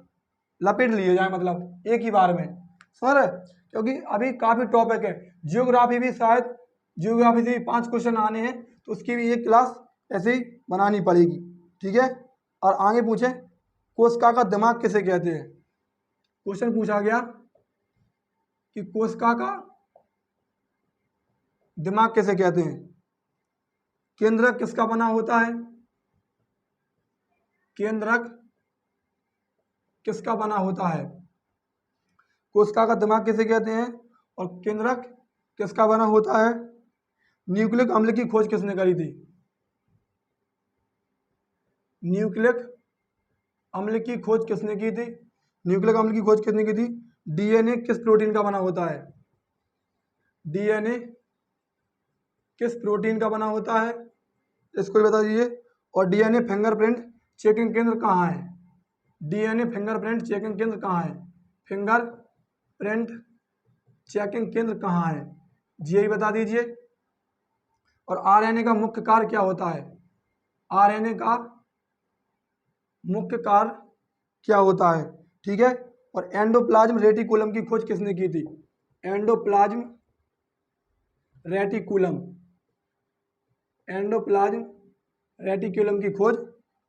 लपेट लिए जाए, मतलब एक ही बार में, समझ रहे? क्योंकि अभी काफ़ी टॉपिक है। जियोग्राफी भी शायद, जियोग्राफी से 5 क्वेश्चन आने हैं, तो उसकी भी एक क्लास ऐसे ही बनानी पड़ेगी। ठीक है। और आगे पूछें, कोशिका का दिमाग किसे कहते हैं? क्वेश्चन पूछा गया कि कोशिका का दिमाग किसे कहते हैं? केंद्रक किसका बना होता है? केंद्रक किसका बना होता है? कोशिका का दिमाग किसे कहते हैं? और केंद्रक किसका बना होता है? न्यूक्लिक अम्ल की खोज किसने करी थी? न्यूक्लिक अम्ल की खोज किसने की थी? न्यूक्लिक अम्ल की खोज किसने की थी? डीएनए किस प्रोटीन का बना होता है? डीएनए किस प्रोटीन का बना होता है, इसको भी बता दीजिए। और डीएनए फिंगरप्रिंट चेकिंग केंद्र कहाँ है? डीएनए फिंगरप्रिंट चेकिंग केंद्र कहाँ है? फिंगरप्रिंट चेकिंग केंद्र कहाँ है, यही बता दीजिए। और आरएनए का मुख्य कार्य क्या होता है? आरएनए का मुख्य कार्य क्या होता है? ठीक है। और एंडोप्लाज्म रेटिकुलम की खोज किसने की थी? एंडोप्लाज्म रेटिकुलम, एंडोप्लाज्म रेटिकुलम की खोज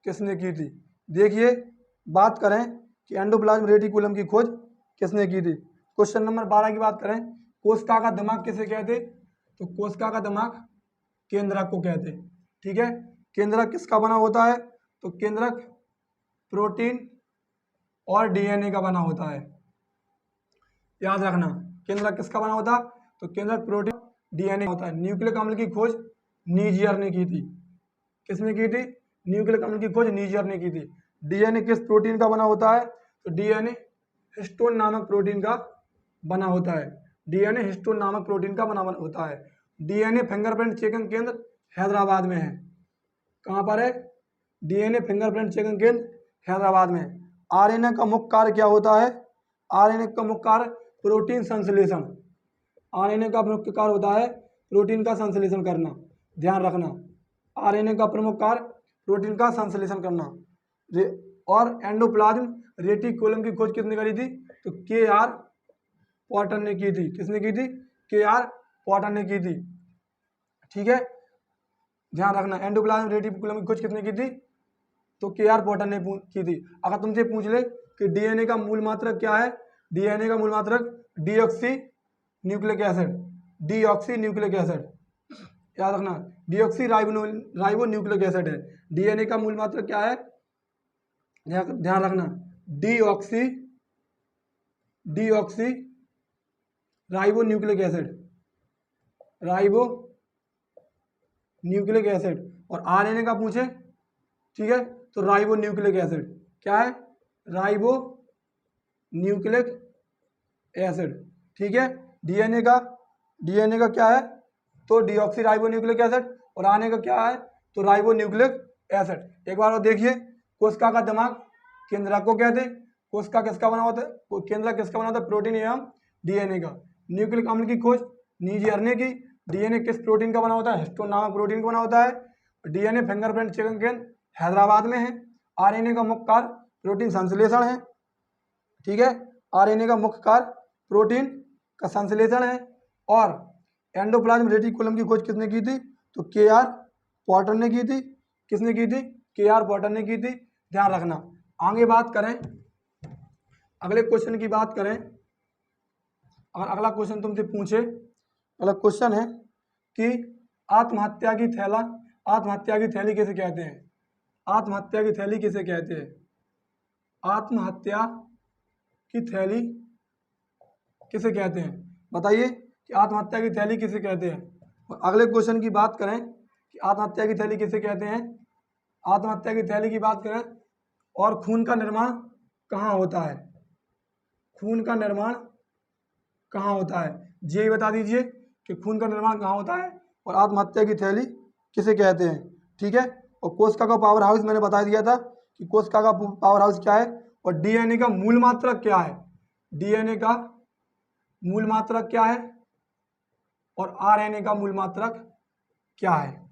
किसने की थी? देखिए, बात करें कि एंडोप्लाज्म रेटिकुलम की खोज किसने की थी। क्वेश्चन नंबर 12 की बात करें, कोशिका का दिमाग किसे कहते? तो कोशिका का दिमाग केंद्रक को कहते। ठीक है। केंद्रक किसका बना होता है? तो केंद्रक प्रोटीन और डीएनए का बना होता है, याद रखना। केंद्रक किसका बना होता? तो केंद्रक प्रोटीन डीएनए होता है। न्यूक्लिक अम्ल की खोज नीजियर ने की थी। किसने की थी? न्यूक्लिक अम्ल की खोज नीजियर ने की थी। डीएनए किस प्रोटीन का बना होता है? तो डीएनए हिस्टोन नामक प्रोटीन का बना होता है। डीएनए हिस्टोन नामक प्रोटीन का बना होता है। डीएनए फिंगरप्रिंट चेकिंग केंद्र हैदराबाद में है। कहाँ पर है? डीएनए फिंगरप्रिंट चेकिंग केंद्र हैदराबाद में। आरएनए का मुख्य कार्य क्या होता है? आरएनए का मुख्य कार्य प्रोटीन संश्लेषण। आरएनए का मुख्य कार्य होता है प्रोटीन का संश्लेषण करना, ध्यान रखना। आरएनए का प्रमुख कार्य प्रोटीन का संश्लेषण करना। और एंडोप्लाज्म रेटिकुलम की खोज किसने करी थी? तो के आर पॉटर ने की थी। किसने की थी? के आर पॉटर ने की थी। ठीक है, ध्यान रखना। एंडोप्लाज्म रेटिकुलम की खोज किसने की थी? तो के आर पॉटर ने की थी। अगर तुमसे पूछ ले कि डीएनए का मूल मात्रक क्या है? डीएनए का मूल मात्रक deoxy nucleic acid, deoxy nucleic acid, याद रखना। डीऑक्सी राइबो न्यूक्लिक एसिड है। डीएनए का मूल मात्रक क्या है? ध्यान रखना, deoxy deoxy ribo nucleic acid, ribo nucleic acid. और आरएनए का पूछे, ठीक है, तो राइबो न्यूक्लिक एसिड। क्या है? Ribo nucleic acid. ठीक है। डीएनए का क्या है? तो डीऑक्सी राइबो न्यूक्लिक एसिड। और आरएनए का क्या है? तो राइबो न्यूक्लिक एसिड। एक बार और देखिए, कोशिका का दिमाग केंद्रक को कहते हैं। कोशिका किसका बना होता है? केंद्रक किसका बना होता है? प्रोटीन एवं डीएनए का। न्यूक्लिक अम्ल की खोज नीजियर ने की। डीएनए किस प्रोटीन का बना होता है? हिस्टोन नामक प्रोटीन का बना होता है। डीएनए फिंगरप्रिंट चेकिंग केंद्र हैदराबाद में है। आरएनए का मुख्य कार्य प्रोटीन संश्लेषण है। ठीक है, आरएनए का मुख्य कार्य प्रोटीन का संश्लेषण है। और एंडोप्लाज्म रेटिकुलम की खोज किसने की थी? तो के आर पॉटर ने की थी। किसने की थी? के आर पॉटर ने की थी, ध्यान रखना। आगे बात करें, अगले क्वेश्चन की बात करें। अगर अगला क्वेश्चन तुमसे पूछे, अगला क्वेश्चन है कि आत्महत्या की थैली किसे कहते हैं? आत्महत्या की थैली किसे कहते हैं? आत्महत्या की थैली किसे कहते हैं? बताइए कि आत्महत्या की थैली किसे कहते हैं। और अगले क्वेश्चन की बात करें कि आत्महत्या की थैली किसे कहते हैं। आत्महत्या की थैली की बात करें, और खून का निर्माण कहाँ होता है? खून का निर्माण कहाँ होता है, ये बता दीजिए कि खून का निर्माण कहाँ होता है और आत्महत्या की थैली किसे कहते हैं। ठीक है। और कोशिका का पावर हाउस मैंने बता दिया था कि कोशिका का पावर हाउस क्या है। और डीएनए का मूल मात्रक क्या है? डीएनए का मूल मात्रक क्या है? और आरएनए का मूल मात्रक क्या है?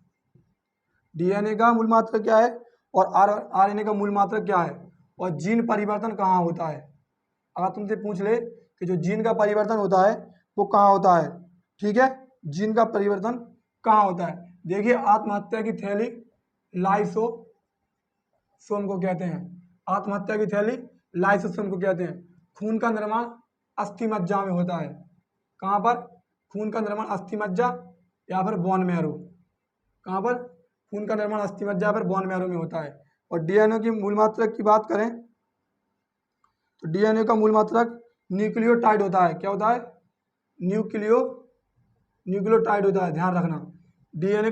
डीएनए का मूल मात्रक क्या है और आरएनए का मूल मात्रक क्या है? और जीन परिवर्तन कहाँ होता है? अगर तुमसे पूछ ले कि जो जीन का परिवर्तन होता है वो कहाँ होता है, ठीक है, जीन का परिवर्तन कहाँ होता है। देखिए, आत्महत्या की थैली लाइसोसोम को कहते हैं। आत्महत्या की थैली लाइसोसोम को कहते हैं। खून का निर्माण अस्थि मज्जा में होता है। कहाँ पर? खून का निर्माण अस्थि मज्जा या फिर बोन मैरो। कहाँ पर? खून का निर्माण अस्थि मज्जा या फिर बोन मैरो में होता है। और डीएनए की मूल मात्रक की बात करें तो डीएनए का मूल मात्रक न्यूक्लियोटाइड होता है। क्या होता है? न्यूक्लियोटाइड होता है, ध्यान रखना। डीएनए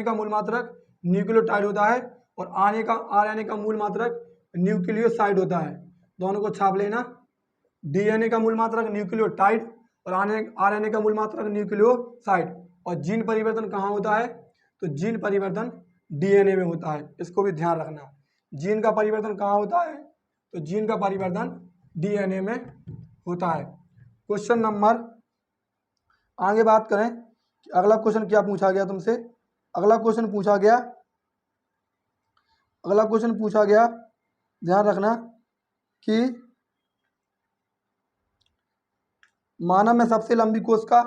का मूल मात्रक न्यूक्लियोटाइड होता है। और आरएनए का मूल मात्रक न्यूक्लियोसाइड होता है। दोनों को छाप लेना। डीएनए का मूल मात्रक न्यूक्लियोटाइड और आरएनए का मूल मात्रक न्यूक्लियोसाइड। और जीन परिवर्तन कहाँ होता है? तो जीन परिवर्तन डीएनए में होता है, इसको भी ध्यान रखना। जीन का परिवर्तन कहाँ होता है? तो जीन का परिवर्तन डीएनए में होता है। क्वेश्चन नंबर, आगे बात करें कि अगला क्वेश्चन क्या पूछा गया तुमसे। अगला क्वेश्चन पूछा गया, ध्यान रखना कि मानव में सबसे लंबी कोशिका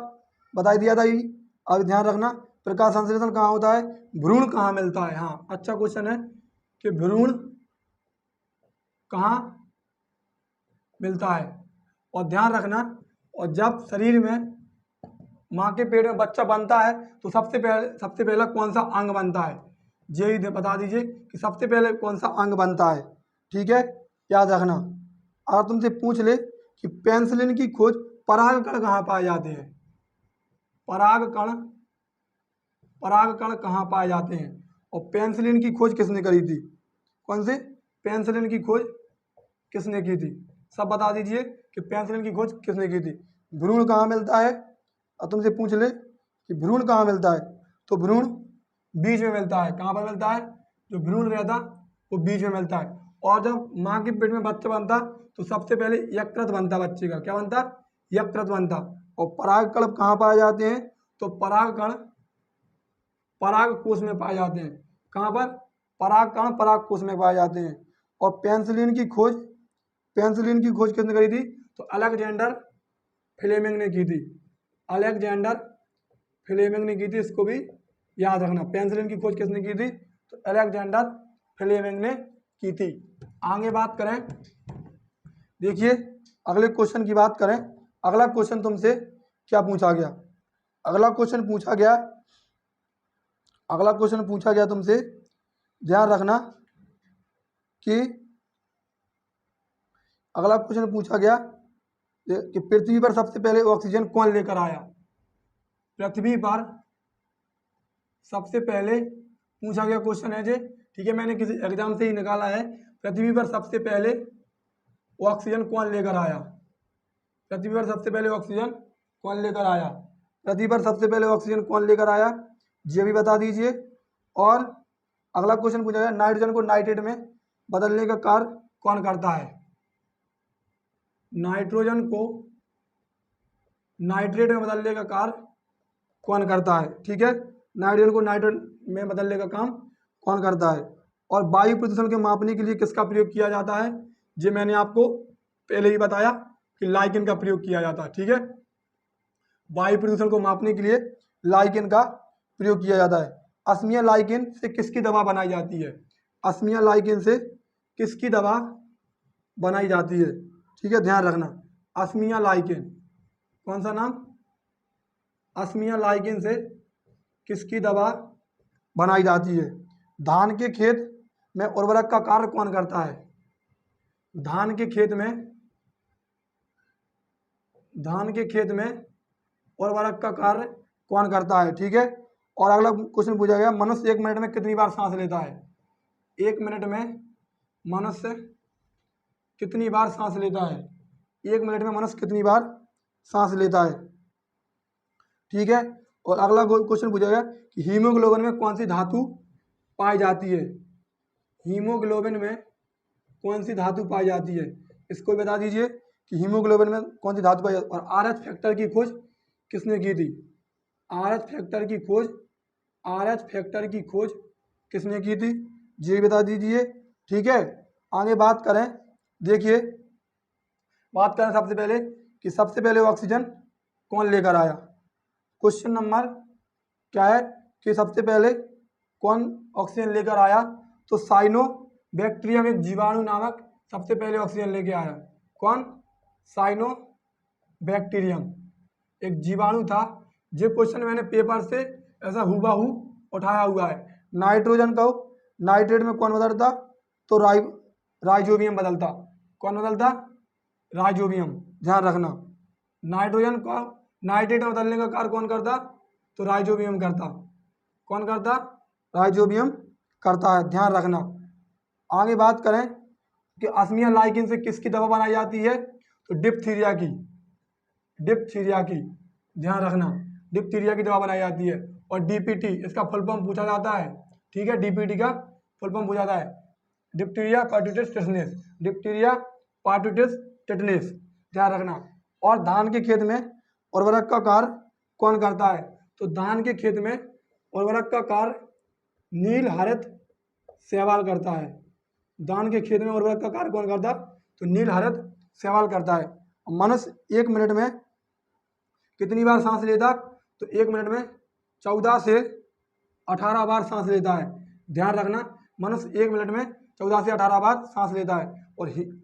बता दिया था ये। अब ध्यान रखना प्रकाश संश्लेषण कहाँ होता है, भ्रूण कहाँ मिलता है। हाँ, अच्छा क्वेश्चन है कि भ्रूण कहाँ मिलता है। और ध्यान रखना, और जब शरीर में माँ के पेट में बच्चा बनता है तो सबसे पहला कौन सा अंग बनता है, ये बता दीजिए कि सबसे पहले कौन सा अंग बनता है। ठीक है, याद रखना। अगर तुमसे पूछ ले कि पेनिसिलिन की खोज परागकण कहाँ पाए जाते हैं, परागकण कहाँ पाए जाते हैं, और पेनिसिलिन की खोज किसने करी थी, कौन से पेनिसिलिन की खोज किसने की थी, सब बता दीजिए कि पेनिसिलिन की खोज किसने की थी। भ्रूण कहाँ मिलता है, और तुमसे पूछ ले कि भ्रूण कहाँ मिलता है, तो भ्रूण बीज में मिलता है। कहाँ पर मिलता है? जो भ्रूण रहता वो बीज में मिलता है। और जब माँ के पेट में बच्चा बनता तो सबसे पहले यकृत बनता बच्चे का। क्या बनता? यकृत बनता। और परागकण कहाँ पाए जाते हैं? तो परागकण पराग कोश में पाए जाते हैं। कहाँ पर? परागकण पराग कोश में पाए जाते हैं। और पेनिसिलिन की खोज किसने करी थी? तो अलेक्जेंडर फ्लेमिंग ने की थी। अलेक्जेंडर फ्लेमिंग ने की थी, इसको भी याद रखना। पेनिसिलिन की खोज किसने की थी? तो अलेक्जेंडर फ्लेमिंग ने की थी। आगे बात करें, देखिए अगले क्वेश्चन की बात करें। अगला क्वेश्चन तुमसे क्या पूछा गया? अगला क्वेश्चन पूछा गया तुमसे, ध्यान रखना कि अगला क्वेश्चन पूछा गया कि पृथ्वी पर सबसे पहले ऑक्सीजन कौन लेकर आया। पृथ्वी पर सबसे पहले पूछा गया क्वेश्चन है जी। ठीक है, मैंने किसी एग्जाम से ही निकाला है। पृथ्वी पर सबसे पहले ऑक्सीजन कौन लेकर आया? पृथ्वी पर सबसे पहले ऑक्सीजन कौन लेकर आया? पृथ्वी पर सबसे पहले ऑक्सीजन कौन लेकर आया, ये भी बता दीजिए। और अगला क्वेश्चन पूछा गया, नाइट्रोजन को नाइट्रेट में बदलने का कार्य कौन करता है? नाइट्रोजन को नाइट्रेट में बदलने का कार्य कौन करता है? ठीक है, नाइट्रोजन को नाइट्रेट में बदलने का काम कौन करता है? और वायु प्रदूषण के मापने के लिए किसका प्रयोग किया जाता है? ये मैंने आपको पहले ही बताया कि लाइकेन का प्रयोग किया जाता है। ठीक है, वायु प्रदूषण को मापने के लिए लाइकेन का प्रयोग किया जाता है। अस्मिया लाइकेन से किसकी दवा बनाई जाती है? अस्मिया लाइकेन से किसकी दवा बनाई जाती है? ठीक है, ध्यान रखना। अस्मिया लाइकेन, कौन सा नाम? अस्मिया लाइकेन से किसकी दवा बनाई जाती है? धान के खेत में उर्वरक का कार्य कौन करता है? धान के खेत में उर्वरक का कार्य कौन करता है? ठीक है, और अगला क्वेश्चन पूछा गया, मनुष्य 1 मिनट में कितनी बार सांस लेता है? 1 मिनट में मनुष्य कितनी बार सांस लेता है? 1 मिनट में मनुष्य कितनी बार सांस लेता है? ठीक है, और अगला क्वेश्चन पूछा गया कि हीमोग्लोबिन में कौन सी धातु पाई जाती है? हीमोग्लोबिन में कौन सी धातु पाई जाती है, इसको बता दीजिए कि हीमोग्लोबिन में कौन सी धातु पाई जाती है। और आरएच फैक्टर की खोज किसने की थी? आरएच फैक्टर की खोज किसने की थी, ये बता दीजिए। ठीक है, आगे बात करें, देखिए बात करें सबसे पहले कि सबसे पहले ऑक्सीजन कौन लेकर आया। क्वेश्चन नंबर क्या है कि सबसे पहले कौन ऑक्सीजन लेकर आया? तो साइनो बैक्टीरियम, एक जीवाणु नामक सबसे पहले ऑक्सीजन लेके आया। कौन? साइनो बैक्टीरियम एक जीवाणु था। ये क्वेश्चन मैंने पेपर से ऐसा हुबहू उठाया हुआ है। नाइट्रोजन को नाइट्रेट में कौन बदलता? तो राइजोबियम बदलता। कौन बदलता? राइजोबियम। ध्यान रखना, नाइट्रोजन को नाइट्रेट में बदलने का कार्य कौन करता? तो राइजोबियम करता। राइजोबियम करता है, ध्यान रखना। आगे बात करें कि अस्मिया लाइकिन से किसकी दवा बनाई जाती है? तो डिप्थीरिया की, डिप्थीरिया की, ध्यान रखना, डिप्थीरिया की दवा बनाई जाती है। और डीपीटी इसका फुल फॉर्म पूछा जाता है, ठीक है, डीपीटी का फुल फॉर्म पूछा जाता है, diphtheria pertussis tetanus, diphtheria pertussis tetanus, ध्यान रखना। और धान के खेत में उर्वरक का कार्य कौन करता है? तो धान के खेत में उर्वरक का कार्य नील हरित शैवाल करता है। धान के खेत में उर्वरक का कार्य कौन करता? तो नील हरित शैवाल करता है। मनुष्य 1 मिनट में कितनी बार सांस लेता? तो 1 मिनट में 14 से 18 बार सांस लेता है। ध्यान रखना, मनुष्य 1 मिनट में 14 से 18 बार सांस लेता है।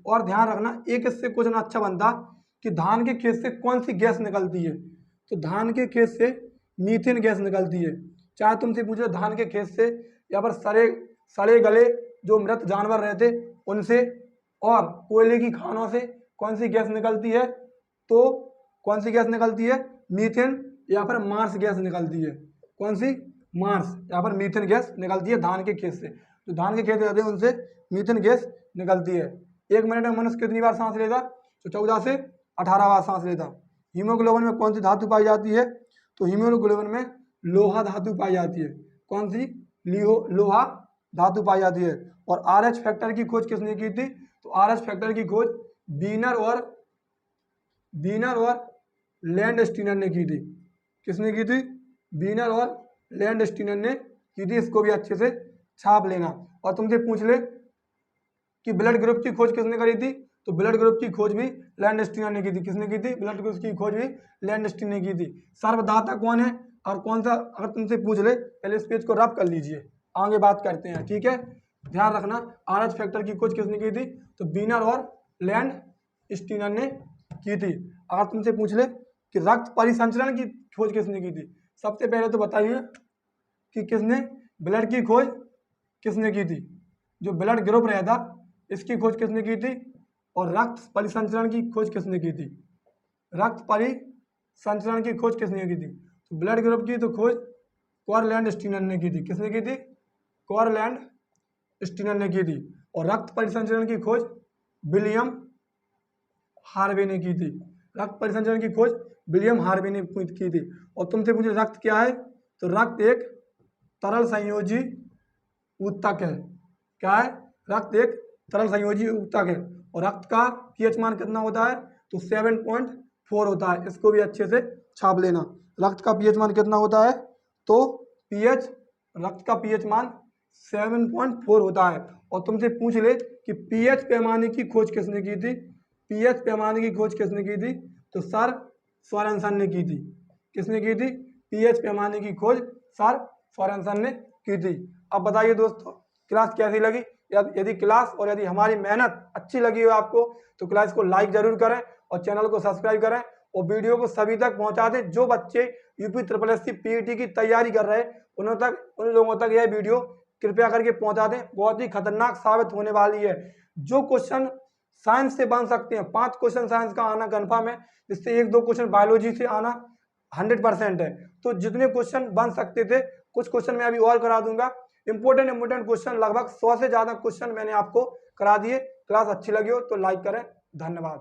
और ध्यान रखना, एक इससे क्वेश्चन अच्छा बनता कि धान के खेत से कौन सी गैस निकलती है? तो धान के खेत से मीथेन गैस निकलती है। चाहे तुमसे पूछो धान के खेत से या पर सड़े गले जो मृत जानवर रहते उनसे और कोयले की खानों से कौन सी गैस निकलती है? तो कौन सी गैस निकलती है? मीथेन या फिर मार्स गैस निकलती है। कौन सी? मार्स या फिर मीथेन गैस निकलती है धान के खेत से। जो धान के खेत रहते हैं उनसे मीथेन गैस निकलती है। 1 मिनट में मनुष्य कितनी बार सांस लेता? तो 14 से 18 बार सांस लेता। हीमोग्लोबिन में कौन सी धातु पाई जाती है? तो हीमोग्लोबिन में लोहा धातु पाई जाती है। कौन सी? लोहा धातु पाई जाती है। और RH फैक्टर की खोज किसने की थी? तो RH फैक्टर की खोज बीनर और लैंडस्टीनर ने की थी। किसने की थी? बीनर और लैंडस्टीनर ने की थी। इसको भी अच्छे से छाप लेना। और तुमसे पूछ ले कि ब्लड ग्रुप की खोज किसने करी थी? तो ब्लड ग्रुप की खोज भी लैंडस्टीनर ने की थी। किसने की थी? ब्लड ग्रुप की खोज भी लैंडस्टीनर ने की थी। सर्वदाता कौन है और कौन सा, अगर तुमसे पूछ ले, पहले इस पेज को रब कर लीजिए, आगे बात करते हैं, ठीक है। ध्यान रखना, RH फैक्टर की खोज किसने की थी? तो बीनर और लैंडस्टीनर ने की थी। अगर तुमसे पूछ ले कि रक्त परिसंचरण की खोज किसने की थी? सबसे पहले तो बताइए कि किसने ब्लड की खोज किसने की थी? जो ब्लड ग्रुप रहता इसकी खोज किसने की थी? और रक्त परिसंचरण की खोज किसने की थी? रक्त परिसंचरण की खोज किसने की थी? तो ब्लड ग्रुप की तो खोज कॉरलैंडस्टीनर ने की थी। किसने की थी? कॉरलैंडस्टीनर ने की थी। और रक्त परिसंचरण की खोज विलियम हार्वे ने की थी। रक्त परिसंचरण की खोज विलियम हार्वे ने की थी। और तुमसे पूछे रक्त क्या है? तो रक्त एक तरल संयोजी ऊतक है। क्या है? रक्त एक तरल संयोजी ऊतक है। और रक्त का पीएच मान कितना होता है? तो 7.4 होता है। इसको भी अच्छे से छाप लेना। रक्त का पीएच मान कितना होता है? तो रक्त का पीएच मान 7.4 होता है। और तुमसे पूछ ले कि पीएच पैमाने की खोज किसने की थी? पीएच पैमाने की खोज किसने की थी? तो सर सोरेनसन ने की थी। किसने की थी? पीएच पैमाने की खोज सर सोरेनसन ने की थी। अब बताइए दोस्तों, क्लास कैसी लगी? यदि क्लास और यदि हमारी मेहनत अच्छी लगी हो आपको तो क्लास को लाइक जरूर करें और चैनल को सब्सक्राइब करें और वीडियो को सभी तक पहुंचा दें। जो बच्चे यूपी SSC PET की तैयारी कर रहे हैं उन लोगों तक यह वीडियो कृपया करके पहुंचा दें। बहुत ही खतरनाक साबित होने वाली है। जो क्वेश्चन साइंस से बन सकते हैं, 5 क्वेश्चन साइंस का आना कन्फर्म है, जिससे 1-2 क्वेश्चन बायोलॉजी से आना 100% है। तो जितने क्वेश्चन बन सकते थे कुछ क्वेश्चन मैं अभी और करा दूंगा। इंपोर्टेंट क्वेश्चन लगभग 100 से ज्यादा क्वेश्चन मैंने आपको करा दिए। क्लास अच्छी लगी हो तो लाइक करें। धन्यवाद।